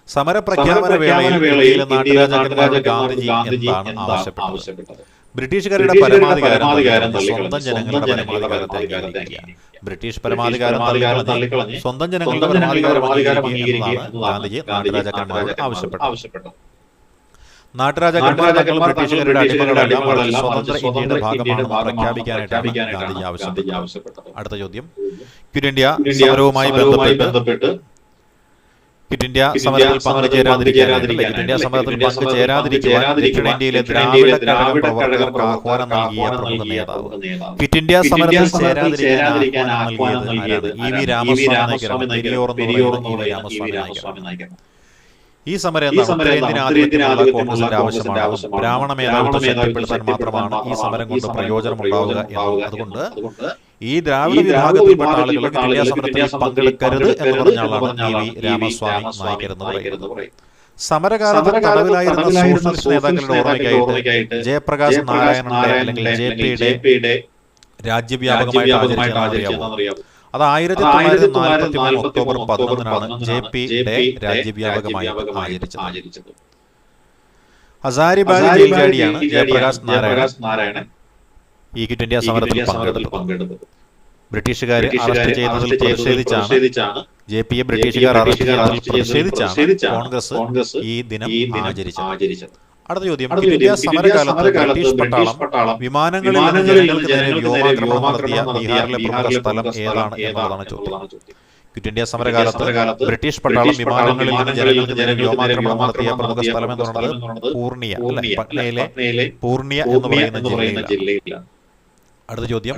സമരപ്രഖ്യാപന വേളയിൽ നാട്ടുരാജാക്കന്മാരോട് ഗാന്ധിജി എന്താണ് ആവശ്യപ്പെട്ടത്? ബ്രിട്ടീഷുകാരുടെ പരമാധികാരം സ്വന്തം ജനങ്ങളുടെ പരമാധികാരത്തെ അംഗീകരിക്കുക. ബ്രിട്ടീഷ് പരമാധികാരം തള്ളിക്കളഞ്ഞ് സ്വന്തം ജനങ്ങളുടെ പരമാധികാരം അംഗീകരിക്കുക എന്നതാണ് ഗാന്ധിജി നാട്ടുരാജാക്കന്മാരോട് ആവശ്യപ്പെട്ടത്. നാട്ടുരാജാക്കന്മാർ തങ്ങൾ ബ്രിട്ടീഷുകാരുടെ അടിമകളെല്ലാം സ്വതന്ത്ര ഇന്ത്യയുടെ ഭാഗമാണെന്ന് പ്രഖ്യാപിക്കാനായിട്ടാണ് ഗാന്ധിജി ആവശ്യപ്പെട്ടത്. അടുത്ത ചോദ്യം, ക്വിറ്റ് ഇന്ത്യ സമരവുമായി ബന്ധപ്പെട്ട് ക്വിറ്റ് ഇന്ത്യ സമരത്തിൽ പങ്കുചേരാതിരിക്കുവാൻ ദക്ഷിണേന്ത്യയിലെ ദ്രാവിഡ കഴക പ്രവർത്തകർക്ക് ആഹ്വാനം നൽകിയ പ്രമുഖ നേതാവ്. ക്വിറ്റ് ഇന്ത്യ സമരത്തിൽ ചേരാതിരിക്കാൻ ആഹ്വാനം നൽകിയത് ഇ.വി. രാമസ്വാമി നായകർ. ഈ സമരം ഉത്തരേന്ത്യൻ കോൺഗ്രസിന്റെ ആവശ്യമാണ്. ബ്രാഹ്മണ മേധാവിത്വം ശക്തിപ്പെടുത്താൻ മാത്രമാണ് ഈ സമരം കൊണ്ട് പ്രയോജനമുണ്ടാവുക എന്നത്. അതുകൊണ്ട് ഈ ദ്രാവിഡ വിഭാഗത്തിൽപ്പെട്ട ആളുകൾ ക്വിറ്റ് ഇന്ത്യ സമരത്തിൽ പങ്കെടുക്കരുത് എന്ന് പറഞ്ഞ ആളാണ് ഇ.വി. രാമസ്വാമി നായ്ക്കർ എന്ന് പറയുന്നത്. സമരകാലത്ത് തടവിലായിരുന്ന സോഷ്യലിസ്റ്റ് നേതാക്കളുടെ ഓർമ്മയ്ക്കായിട്ട് ജയപ്രകാശ് നാരായണന്റെ അല്ലെങ്കിൽ ജെ.പി.യുടെ രാജ്യവ്യാപകമായിട്ട് ആചരിച്ചതെന്നറിയാമോ? അത് 1943 ഒക്ടോബർ 11 ജെ.പി. ഡേ രാജ്യവ്യാപകമായി ആചരിച്ചത്. ഹസാരിബാഗ് ജയിൽ ചാടിയാണ് ജയപ്രകാശ് നാരായണൻ ഈ ക്വിറ്റ് ഇന്ത്യ സമരത്തിൽ പങ്കെടുത്തത്. ബ്രിട്ടീഷുകാർ അറസ്റ്റ് ചെയ്യുന്നതിൽ പ്രതിഷേധിച്ചാണ് ജെ.പി.യെ ബ്രിട്ടീഷുകാർ അറസ്റ്റ് ചെയ്യുന്നതിൽ പ്രതിഷേധിച്ചാണ് കോൺഗ്രസ് ഈ ദിനം ആചരിച്ചത്. അടുത്ത ചോദ്യം, ക്വിറ്റ് ഇന്ത്യ സമരകാലത്ത് ബ്രിട്ടീഷ് പട്ടാളം വിമാനങ്ങളിൽ നിന്ന് ജനങ്ങൾക്ക് നേരെ വ്യോമാക്രമണം നടത്തിയ ബീഹാറിലെ പ്രമുഖ സ്ഥലം ഏതാണ് എന്നതാണ് ചോദ്യം. ക്വിറ്റ് ഇന്ത്യ സമരകാലത്ത് ബ്രിട്ടീഷ് പട്ടാളം വിമാനങ്ങളിൽ നിന്ന് ജനങ്ങൾക്ക് നേരെ വ്യോമാക്രമണം നടത്തിയ പ്രമുഖ സ്ഥലം എന്ന് പറയുന്നത് പൂർണിയ, പട്നയിലെ പൂർണിയ എന്ന് പറയുന്ന ജില്ലയിലാണ്. അടുത്ത ചോദ്യം,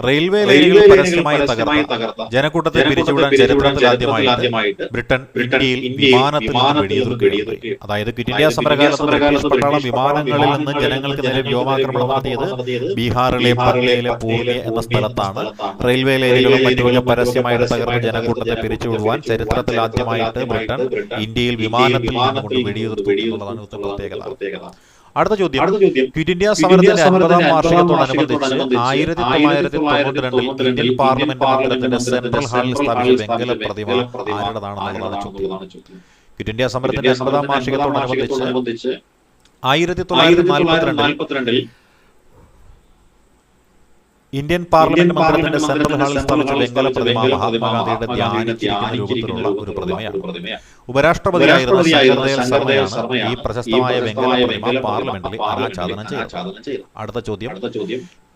റെയിൽവേ ലൈനുകൾ പരസ്യമായി തകർത്ത ജനക്കൂട്ടത്തെ പിരിച്ചുവിടാൻ ചരിത്രത്തിലാദ്യമായിട്ട് ബ്രിട്ടൻ ഇന്ത്യയിൽ വിമാനത്തിൽ നിന്ന് വെടിയുതിർക്കുകയുണ്ടായി. അതായത് ക്വിറ്റ് ഇന്ത്യ സമരകാലത്ത് ബ്രിട്ടീഷ് പട്ടാളം വിമാനങ്ങളിൽ നിന്ന് ജനങ്ങൾക്ക് നേരെ വ്യോമാക്രമണം നടത്തിയത് ബീഹാറിലെ പട്നയിലെ പൂർണിയ എന്ന സ്ഥലത്താണ്. റെയിൽവേ ലൈനുകളും മറ്റും പരസ്യമായിട്ട് തകർത്ത ജനക്കൂട്ടത്തെ പിരിച്ചുവിടുവാൻ ചരിത്രത്തിലാദ്യമായിട്ട് ബ്രിട്ടൻ ഇന്ത്യയിൽ വിമാനത്തിൽ നിന്നുകൊണ്ട് വെടിയുതിർത്തു എന്നുള്ളതാണ് പ്രത്യേകത. അടുത്ത ചോദ്യം, ക്വിറ്റ് ഇന്ത്യ സമരത്തിന്റെ 50ാം വാർഷികത്തോടനുബന്ധിച്ച് 1992 ഇന്ത്യൻ പാർലമെന്റ് മന്ദിരത്തിന്റെ സെൻട്രൽ ഹാളിൽ സ്ഥാപിച്ച വെങ്കല പ്രതിമ ആരുടേതാണെന്നുള്ളതാണ് ചോദ്യം. ക്വിറ്റ് ഇന്ത്യ സമരത്തിന്റെ 50ാം വാർഷികത്തോടനുബന്ധിച്ച് 1942 ഇന്ത്യൻ പാർലമെന്റ് മന്ദിരത്തിന്റെ സെൻട്രൽ ഹാളിൽ സ്ഥാപിച്ച വെങ്കല പ്രതിമ മഹാത്മാഗാന്ധിയുടെ ധ്യാനിച്ചിരിക്കുന്ന രൂപത്തിലുള്ള ഒരു പ്രതിമയാണ്. ഉപരാഷ്ട്രപതിയായിരുന്ന ശങ്കർദയാൽ ശർമ്മയാണ് ഈ പ്രശസ്തമായ വെങ്കല പ്രതിമ പാർലമെന്റിൽ അനാച്ഛാദനം ചെയ്തത്. അടുത്ത ചോദ്യം,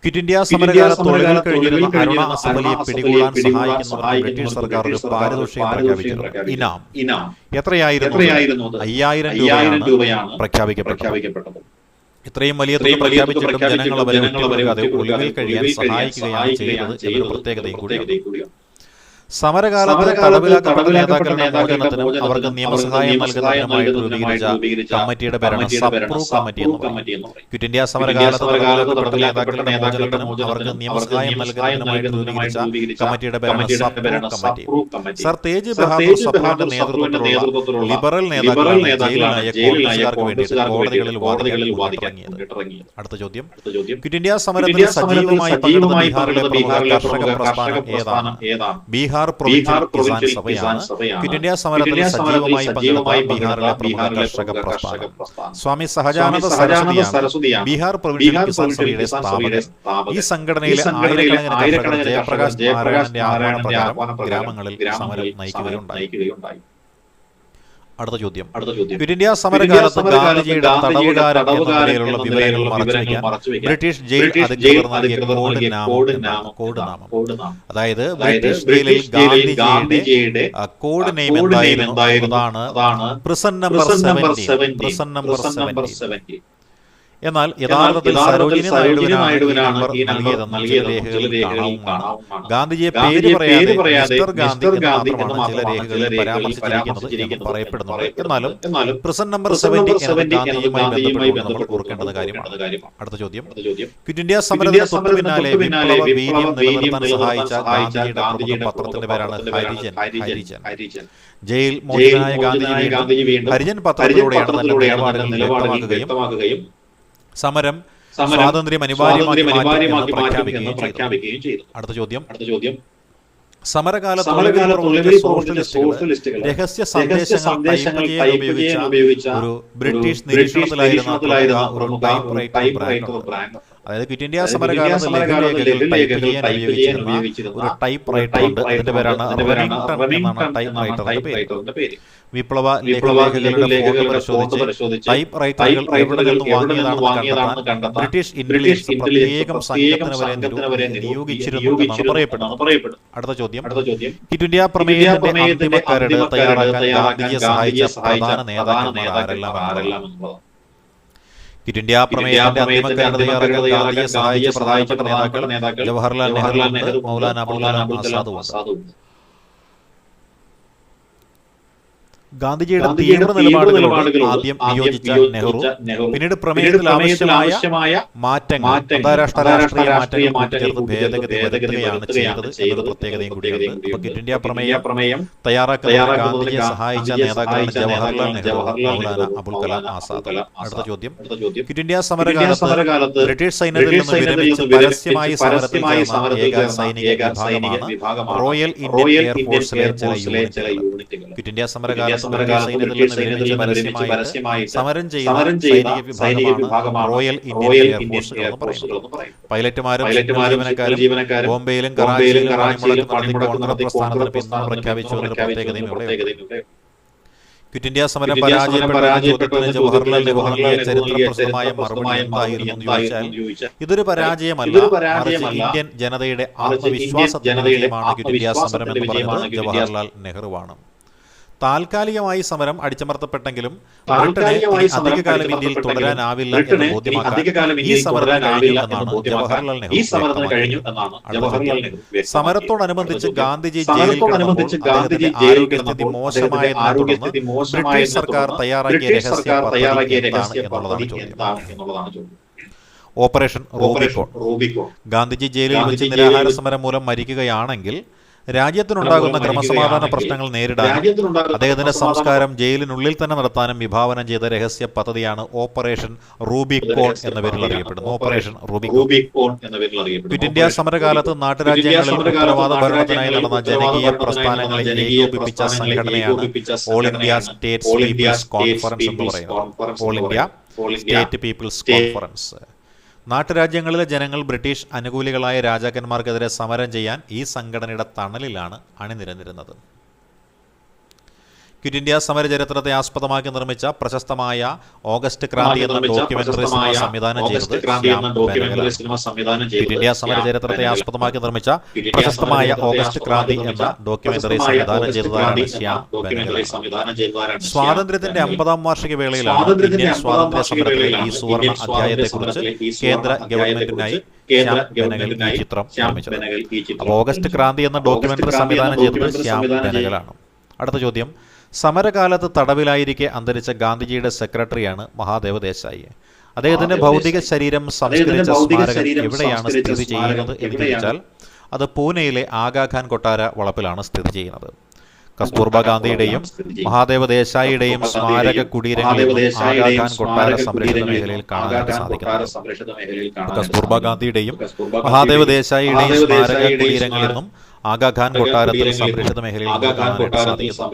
ക്വിറ്റ് ഇന്ത്യ സമരകാലത്ത് തൊഴിലുകൾ കഴിഞ്ഞിരുന്ന അരുണ അസംബ്ലിയെ പിടികൂടാൻ സഹായിക്കുന്നവർക്ക് ബ്രിട്ടീഷ് സർക്കാർ ഒരു പാരിതോഷികം പ്രഖ്യാപിച്ചിരുന്നു. ഇനാം എത്രയായിരുന്നു? 5000 രൂപയാണ് പ്രഖ്യാപിക്കപ്പെട്ടത്. ഇത്രയും വലിയ തുക പ്രഖ്യാപിച്ചിട്ടും ജനങ്ങൾ അവരെ ഒഴിവാക്കാതെ ഒളിവിൽ കഴിയാൻ സഹായിക്കുകയാണ് ചെയ്യുന്നത് എന്നൊരു പ്രത്യേകതയും കൂടിയാണ്. സമരകാലത്ത് തടവിലാക്കപ്പെട്ട നേതാക്കളുടെ മോചനത്തിനും അവർക്ക് നിയമസഹായം നൽകുന്നതിനുമായി രൂപീകരിച്ച കമ്മിറ്റിയുടെ പേരാണ് സപ്രൂ കമ്മിറ്റി എന്ന് പറയും. ക്വിറ്റ് ഇന്ത്യ സമരകാലത്ത് തടവിലാക്കപ്പെട്ട നേതാക്കളുടെ മോചനത്തിനും അവർക്ക് നിയമസഹായം നൽകുന്നതിനുമായി രൂപീകരിച്ച കമ്മിറ്റിയുടെ പേരാണ് സപ്രൂ കമ്മിറ്റി. സർ തേജ് ബഹാദൂർ സപ്രുവിന്റെ നേതൃത്വത്തിലുള്ള ലിബറൽ നേതാക്കളാണ് ജയിലിലായ കോൺഗ്രസുകാർക്ക് വേണ്ടി കോടതികളിൽ വാദിക്കാനിറങ്ങിയത്. അടുത്ത ചോദ്യം, ക്വിറ്റ് ഇന്ത്യ സമരത്തിൽ സജീവമായി പങ്കെടുത്ത ബീഹാറിലെ പ്രമുഖ കർഷക പ്രസ്ഥാനം ഏതാണ്? ബീഹാർ പ്രൊവിൻഷ്യൽ കിസാൻ സഭയാണ് ക്വിറ്റ് ഇന്ത്യ സമരത്തിൽ സജീവമായി പങ്കെടുത്ത ബീഹാറിലെ പ്രമുഖ കർഷക പ്രസ്ഥാനം. സ്വാമി സഹജാനന്ദ സരസ്വതിയാണ് ബീഹാർ പ്രൊവിൻഷ്യൽ കിസാൻ സഭയുടെ സ്ഥാപകൻ. ഈ സംഘടനയിലെ ആയിരക്കണക്കിന് കർഷകർ ജയപ്രകാശ് നാരായണന്റെ ആഹ്വാനപ്രകാരം ഗ്രാമങ്ങളിൽ സമരം നയിക്കുകയുണ്ടായി. അടുത്ത ചോദ്യം, ക്വിറ്റ് ഇന്ത്യ സമരകാലത്ത് ഗാന്ധിജിയുടെ തടവുകാരൻ എന്ന നിലയിലുള്ള വിവരങ്ങൾ മറച്ചുവെക്കാൻ ബ്രിട്ടീഷ് ജയിൽ അധികൃതർ നൽകിയ കോഡ് നാമം. അതായത് ബ്രിട്ടീഷ് ജയിലിൽ ഗാന്ധിജിയുടെ കോഡ് നെയിം എന്തായിരുന്നു? Prison number 70. എന്നാൽ യഥാർത്ഥത്തിൽ സരോജിനി നായിഡുവിനാണ് ഈ നമ്പർ നൽകിയതെന്ന് രേഖകളിൽ കാണാവുന്നതാണ്. ഗാന്ധിജിയെ പേര് പറയാതെ മിസ്റ്റർ ഗാന്ധി എന്ന് മാത്രമാണ് ചില രേഖകളിൽ പരാമർശിച്ചിരിക്കുന്നത് എന്ന് പറയപ്പെടുന്നുണ്ട്. എന്നാലും പ്രിസൺ നമ്പർ 70 എന്നത് ഗാന്ധിജിയുമായി ബന്ധപ്പെട്ട് ഓർക്കേണ്ട കാര്യമാണ്. അടുത്ത ചോദ്യം, ക്വിറ്റ് ഇന്ത്യ സമരത്തിന് തൊട്ടു പിന്നാലെ വിപ്ലവ വീര്യം നിലനിർത്താൻ സഹായിച്ച ഗാന്ധിജിയുടെ പത്രത്തിന്റെ പേരാണ് ഹരിജൻ. ജയിൽ മോചിതനായ ഗാന്ധിജി വീണ്ടും ഹരിജൻ പത്രത്തിലൂടെയാണ് തന്റെ നിലപാടുകൾ വ്യക്തമാക്കുകയും സമരം സ്വാതന്ത്ര്യം അനിവാര്യമാക്കി പ്രഖ്യാപിക്കുകയും ചെയ്തു. അടുത്ത ചോദ്യം, സമരകാലത്ത് ഒളിവിൽ പ്രവർത്തിച്ച സോഷ്യലിസ്റ്റുകൾ രഹസ്യ സന്ദേശങ്ങൾ ടൈപ്പ് ചെയ്യാൻ ഉപയോഗിച്ച ഒരു ബ്രിട്ടീഷ് നിരീക്ഷണത്തിലായിരുന്ന ഒരു ടൈപ്പ് റൈറ്റർ ബ്രാൻഡ്. അതായത് ക്വിറ്റ് ഇന്ത്യ സമരകാലത്ത് ലഘുലേഖകൾ ടൈപ്പ് ചെയ്യാൻ ഉപയോഗിച്ചിരുന്ന ഒരു ടൈപ്പ് റൈറ്റർ ഉണ്ട്. അതിന്റെ പേരാണ് റെമിംഗ്ടൺ എന്നാണ് ടൈപ്പ് റൈറ്ററിന്റെ പേര്. വിപ്ലവ ലഘുലേഖകളുടെ ഫോട്ടോ പരിശോധിച്ച് ടൈപ്പ് റൈറ്ററുകൾ എവിടെ നിന്ന് വാങ്ങിയതാണെന്ന് കണ്ടെത്താൻ ബ്രിട്ടീഷ് ഇന്റലിജൻസ് പ്രത്യേകം സംഘത്തിന് വരെ നിയോഗിച്ചിരുന്നു എന്നാണ് പറയപ്പെടുന്നത്. അടുത്ത ചോദ്യം, ക്വിറ്റ് ഇന്ത്യ പ്രമേയത്തിന്റെ അന്തിമ കരട് തയ്യാറാക്കാൻ ഗാന്ധിജിയെ സഹായിച്ച പ്രധാന നേതാക്കന്മാർ ആരെല്ലാം എന്നുള്ളതാണ്. ക്വിറ്റ് ഇന്ത്യ പ്രമേയത്തിന്റെ അന്തിമ കരട് തയ്യാറാക്കാൻ ഗാന്ധിജിയെ സഹായിച്ച പ്രധാനപ്പെട്ട നേതാക്കൾ ജവഹർലാൽ നെഹ്റു, മൗലാന അബുൽ കലാം ആസാദും. ഗാന്ധിജിയുടെ തീവ്ര നിലപാടുകളോട് ആദ്യം വിയോജിച്ച നെഹ്റു പിന്നീട് പ്രമേയത്തിൽ ആവശ്യമായ മാറ്റങ്ങൾ, അന്താരാഷ്ട്ര രാഷ്ട്രീയ മാറ്റങ്ങൾ ചേർത്ത് ഭേദഗതി വരുത്തുകയാണ് ചെയ്തത് എന്നൊരു പ്രത്യേകതയും കൂടിയുണ്ട്. അപ്പോൾ ക്വിറ്റ് ഇന്ത്യ പ്രമേയം തയ്യാറാക്കാൻ ഗാന്ധിജിയെ സഹായിച്ച നേതാക്കളാണ് ജവഹർലാൽ നെഹ്റു, മൗലാന അബുൽ കലാം ആസാദ്. അടുത്ത ചോദ്യം, ക്വിറ്റ് ഇന്ത്യ സമരകാലത്ത് ബ്രിട്ടീഷ് സൈന്യത്തിൽ നിന്ന് വിരമിച്ച് പരസ്യമായി സമരത്തിൽ ചേർന്ന ഏക സൈനിക വിഭാഗമാണ് റോയൽ ഇന്ത്യൻ എയർഫോഴ്സിലെ ചില യൂണിറ്റുകൾ. ക്വിറ്റ് ഇന്ത്യ സമരകാലത്ത് സമരം ചെയ്യുന്ന സൈനിക വിഭാഗമാണ് റോയൽ ഇന്ത്യൻ എയർഫോഴ്സ് എന്ന് പറയുന്നത്. പൈലറ്റുമാരും ജീവനക്കാരും ബോംബെയിലും കറാച്ചിയിലും പണിമുടക്ക് പ്രസ്ഥാനത്തിന് പിന്തുണ പ്രഖ്യാപിച്ചു എന്നൊരു പ്രത്യേകതയും ഇവിടെ. ക്വിറ്റ് ഇന്ത്യ സമരം പരാജയപ്പെട്ടതിന് ജവഹർലാൽ നെഹ്റു ചരിത്ര പ്രസിദ്ധമായ മറുപടി എന്തായിരുന്നു എന്ന് ചോദിച്ചാൽ, ഇതൊരു പരാജയമല്ല, മറിച്ച് ഇന്ത്യൻ ജനതയുടെ ആത്മവിശ്വാസത്തിന്റെ വിജയമാണ് ക്വിറ്റ് ഇന്ത്യ സമരം എന്ന് പറയുന്നത് ജവഹർലാൽ നെഹ്റുവാണ്. താൽക്കാലികമായി സമരം അടിച്ചമർത്തപ്പെട്ടെങ്കിലും ബ്രിട്ടനെ അധികകാലം ഇന്ത്യയിൽ തുടരാനാവില്ല എന്ന് ബോധ്യമാക്കാൻ ഈ സമരത്തിന് കഴിഞ്ഞു എന്നാണ് ജവഹർലാൽ നെഹ്റു. സമരത്തോടനുബന്ധിച്ച് ഗാന്ധിജി ജയിലിൽ കിടന്നപ്പോൾ ആരോഗ്യസ്ഥിതി മോശമായതിനെ തുടർന്ന് ബ്രിട്ടീഷ് സർക്കാർ തയ്യാറാക്കിയ രഹസ്യ പദ്ധതി എന്നുള്ളതാണ് ചോദ്യം. Operation Rubicon. ഗാന്ധിജി ജയിലിൽ വെച്ച് നിരാഹാര സമരം മൂലം മരിക്കുകയാണെങ്കിൽ രാജ്യത്തിനുണ്ടാകുന്ന ക്രമസമാധാന പ്രശ്നങ്ങൾ നേരിടാനും അദ്ദേഹത്തിന്റെ സംസ്കാരം ജയിലിനുള്ളിൽ തന്നെ നടത്താനും വിഭാവനം ചെയ്ത രഹസ്യ പദ്ധതിയാണ് ഓപ്പറേഷൻ റൂബിക്കോൺ എന്ന പേരിൽ അറിയപ്പെടുന്നത്. Operation Rubicon. ക്വിറ്റ് ഇന്ത്യ സമരകാലത്ത് നാട്ടുരാജ്യങ്ങളിൽ ഉത്തരവാദ ഭരണത്തിനായി നടന്ന ജനകീയ പ്രസ്ഥാനങ്ങളെ ഏകോപിപ്പിച്ച സംഘടനയാണ് All India State People's Conference എന്ന് പറയുന്നത്. All India State People's Conference. നാട്ടുരാജ്യങ്ങളിലെ ജനങ്ങൾ ബ്രിട്ടീഷ് അനുകൂലികളായ രാജാക്കന്മാർക്കെതിരെ സമരം ചെയ്യാൻ ഈ സംഘടനയുടെ തണലിലാണ് അണിനിരന്നിരുന്നത്. ക്വിറ്റ് ഇന്ത്യ സമര ചരിത്രത്തെ ആസ്പദമാക്കി നിർമ്മിച്ച പ്രശസ്തമായ ഓഗസ്റ്റ് ക്രാന്തി എന്ന ഡോക്യുമെന്ററി സിനിമ സംവിധാനം ചെയ്തത് ക്വിറ്റ് ഇന്ത്യ സമര ചരിത്രത്തെ ആസ്പദമാക്കി നിർമ്മിച്ച പ്രശസ്തമായ ഓഗസ്റ്റ് ക്രാന്തി എന്ന ഡോക്യുമെന്ററി സംവിധാനം ചെയ്തതാണ് ശ്യാം ബെനഗൽ. സ്വാതന്ത്ര്യത്തിന്റെ 50ാം വാർഷിക വേളയിലാണ് ഇന്ത്യൻ സ്വാതന്ത്ര്യ സമരത്തിലെ ഈ സുവർണ അധ്യായത്തെക്കുറിച്ച് കേന്ദ്ര ഗവൺമെന്റിനായി ശ്യാം ബെനഗൽ ഈ ചിത്രം നിർമ്മിച്ചത്. അപ്പോൾ ഓഗസ്റ്റ് ക്രാന്തി എന്ന ഡോക്യുമെന്ററി സംവിധാനം ചെയ്തത് ശ്യാം ബെനഗലാണ്. അടുത്ത ചോദ്യം, സമരകാലത്ത് തടവിലായിരിക്കെ അന്തരിച്ച ഗാന്ധിജിയുടെ സെക്രട്ടറിയാണ് മഹാദേവ് ദേശായി. അദ്ദേഹത്തിന്റെ ഭൗതിക ശരീരം സംസ്കരിച്ച സ്മാരകം എവിടെയാണ് സ്ഥിതി ചെയ്യുന്നത് എന്ന് ചോദിച്ചാൽ അത് പൂനെയിലെ ആഗാഖാൻ കൊട്ടാര വളപ്പിലാണ് സ്ഥിതി ചെയ്യുന്നത്. കസ്തൂർബ ഗാന്ധിയുടെയും മഹാദേവ ദേശായിയുടെയും സ്മാരക കുടീരങ്ങളിൽ ആഗാഖാൻ കൊട്ടാര സംരക്ഷിത മേഖലയിൽ കാണാനായിട്ട് സാധിക്കുന്നത്. കസ്തൂർബ ഗാന്ധിയുടെയും മഹാദേവ ദേശായിയുടെയും സ്മാരക കുടീരങ്ങളിൽ നിന്നും ആഗാഖാൻ കൊട്ടാരത്തിൽ സംരക്ഷിത മേഖലയിൽ കാണാനായിട്ട് സാധിക്കുന്നു.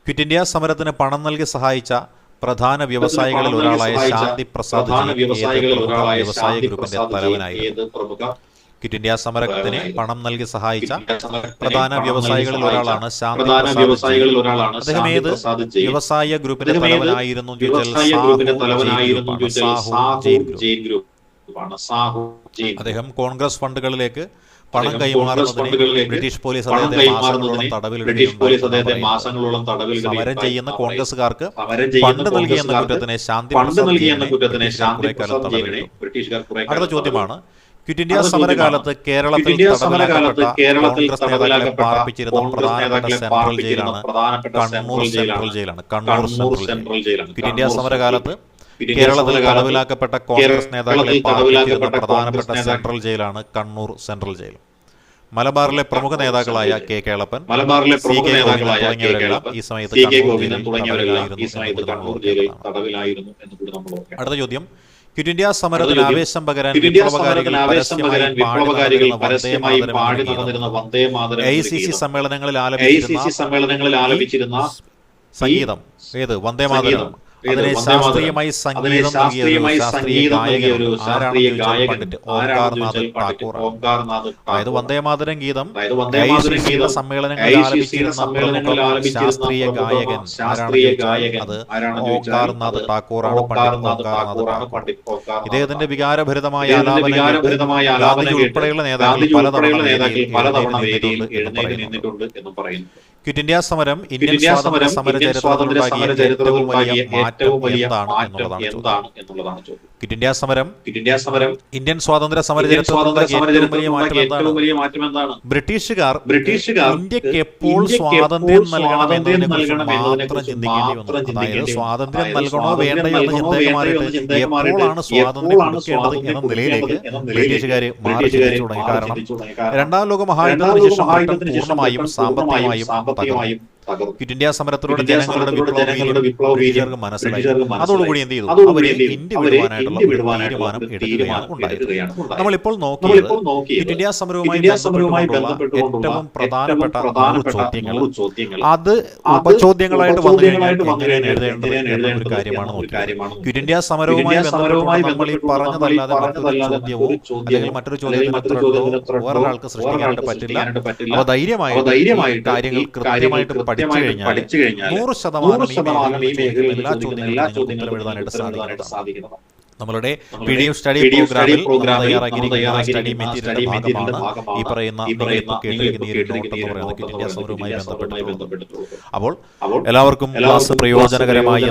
ക്വിറ്റ് ഇന്ത്യ സമരത്തിന് പണം നൽകി സഹായിച്ച പ്രധാന വ്യവസായികളിൽ ഒരാളായ ശാന്തി പ്രസാദ് വ്യവസായ ഗ്രൂപ്പിന്റെ തലവനായിരുന്നു. ക്വിറ്റ് ഇന്ത്യ സമരത്തിന് പണം നൽകി സഹായിച്ച പ്രധാന വ്യവസായികളിൽ ഒരാളാണ് ശാന്തി പ്രസാദ്. അദ്ദേഹം ഏത് വ്യവസായ ഗ്രൂപ്പിന്റെ തലവനായിരുന്നു അദ്ദേഹം കോൺഗ്രസ് ഫണ്ടുകളിലേക്ക് പണം കൈമാറുന്നതിന് ബ്രിട്ടീഷ് പോലീസ് അദ്ദേഹത്തെ മാസങ്ങളോളം തടവിൽ സമരം ചെയ്യുന്ന കോൺഗ്രസുകാർക്ക് ഫണ്ട് നൽകിയെന്ന കുറ്റത്തിന് ശാന്തി അടുത്ത ചോദ്യമാണ്, ക്വിറ്റ് ഇന്ത്യ സമരകാലത്ത് കേരളത്തിൽ കോൺഗ്രസ് നേതാക്കളെ പാർപ്പിച്ചിരുന്ന പ്രധാനപ്പെട്ട സെൻട്രൽ ജയിലാണ് കണ്ണൂർ സെൻട്രൽ ജയിലാണ്. ക്വിറ്റ് ഇന്ത്യ സമരകാലത്ത് കേരളത്തിൽ തടവിലാക്കപ്പെട്ട കോൺഗ്രസ് നേതാക്കളെ പാർപ്പിച്ചിരുന്ന പ്രധാനപ്പെട്ട സെൻട്രൽ ജയിലാണ് കണ്ണൂർ സെൻട്രൽ ജയിൽ. മലബാറിലെ പ്രമുഖ നേതാക്കളായ കെ കേളപ്പൻ, സി കെ തുടങ്ങിയവരെല്ലാം ഈ സമയത്ത് കണ്ണൂർ ജയിലിൽ തടവിലായിരുന്നു. അടുത്ത ചോദ്യം, ക്വിറ്റ് ഇന്ത്യ സമരത്തിന് ആവേശം പകരാൻ വിപ്ലവകാരികൾ പരസ്യമായി പാടി നടന്നിരുന്ന വന്ദേ മാതരം AICC സമ്മേളനങ്ങളിൽ ആലപിച്ചിരുന്ന സംഗീതം ഏത് വന്ദേ മാതരം അതിനെ ശാസ്ത്രീയമായി സംഗീതം ശാസ്ത്രീയ ഗായകൻ ഓംകാർനാഥ് ഠാക്കൂർ. അതായത് വന്ദേ മാതരം ഗീതം AICC സമ്മേളനങ്ങളിൽ ആലപിച്ചിരുന്ന ശാസ്ത്രീയ ഗായകൻ അത് ഓംകാർനാഥ് ഠാക്കൂറാണ്. പണ്ഡിറ്റ് ഓംകാർനാഥ്. ഇദ്ദേഹത്തിന്റെ വികാരഭരിതമായ ഗാന്ധിജി ഉൾപ്പെടെയുള്ള നേതാക്കൾ പലതവണ വേദിയിൽ എഴുന്നേറ്റ് നിന്നിട്ടുണ്ട് എന്ന് പറയുന്നു. ക്വിറ്റ് ഇന്ത്യ സമരം ഇന്ത്യൻ സ്വാതന്ത്ര്യ സമര ചരിത്രത്തിലുണ്ടാക്കിയ ഏറ്റവും വലിയ മാറ്റം എന്താണ് എന്നുള്ളതാണ് ചോദ്യം. ക്വിറ്റ് ഇന്ത്യ സമരം ഇന്ത്യൻ സ്വാതന്ത്ര്യ സമര ചരിത്രത്തിലുണ്ടാക്കിയ ഏറ്റവും വലിയ മാറ്റം എന്താണ്? ബ്രിട്ടീഷുകാർ ഇന്ത്യക്ക് എപ്പോൾ സ്വാതന്ത്ര്യം നൽകണമെന്നതിനെ കുറിച്ച് മാത്രം ചിന്തിക്കേണ്ടി വന്നു. അതായത് സ്വാതന്ത്ര്യം നൽകണോ വേണ്ടയോ എന്ന ചിന്തയൊക്കെ മാറിയിട്ട് എപ്പോഴാണ് സ്വാതന്ത്ര്യം കൊടുക്കേണ്ടത് എന്ന നിലയിലേക്ക് ബ്രിട്ടീഷുകാർ മാറി ചിന്തിച്ചു തുടങ്ങി. കാരണം രണ്ടാം ലോക മഹായുദ്ധത്തിന് ശേഷം ബ്രിട്ടൻ പൂർണ്ണമായും സാമ്പത്തികമായും ക്വിറ്റ് ഇന്ത്യ സമരത്തിലൂടെ ജനങ്ങളുടെ വിപ്ലവ മനസ്സിലായി. അതോടുകൂടി എന്ത് ചെയ്തു? അവരെ ഇന്ത്യ വിടുവാനായിട്ടുള്ള തീരുമാനം എടുക്കുകയാണ് ഉണ്ടായത്. നമ്മളിപ്പോൾ നോക്കിയത് ക്വിറ്റ് ഇന്ത്യ സമരവുമായി ബന്ധപ്പെട്ടുകൊണ്ടുള്ള ഏറ്റവും പ്രധാനപ്പെട്ട 100 ചോദ്യങ്ങൾ. അത് ഉപചോദ്യങ്ങളായിട്ട് വന്നു കഴിഞ്ഞാൽ എങ്ങനെയാണ് എഴുതേണ്ടത് എന്ന ഒരു കാര്യമാണ് നോക്കിയത്. ക്വിറ്റ് ഇന്ത്യ സമരവുമായി ബന്ധപ്പെട്ട് നമ്മൾ ഈ പറഞ്ഞതല്ലാതെ മറ്റൊരു ചോദ്യവും അല്ലെങ്കിൽ മറ്റൊരു ചോദ്യത്തിന് വേറൊരാൾക്ക് സൃഷ്ടിക്കാനായിട്ട് പറ്റില്ല. അവ ധൈര്യമായിട്ട് കാര്യങ്ങൾ കൃത്യമായിട്ട് പഠിച്ചു കഴിഞ്ഞാൽ 100% ഈ മേഖലയിൽ എല്ലാ ചോദ്യങ്ങളും എഴുതാനായിട്ട് സാധിക്കുന്നതാണ്. നമ്മളുടെ PDF സ്റ്റഡി പ്രോഗ്രാമിൽ തയ്യാറാക്കിയിരിക്കുന്ന സ്റ്റഡി മെറ്റീരിയലിന്റെ ഭാഗമാണ് ഈ പറയുന്ന ക്വിറ്റ് ഇന്ത്യ സമരവുമായി ബന്ധപ്പെട്ട്. അപ്പോൾ എല്ലാവർക്കും ക്ലാസ് പ്രയോജനകരമായി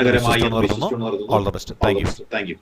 all the best. Thank U.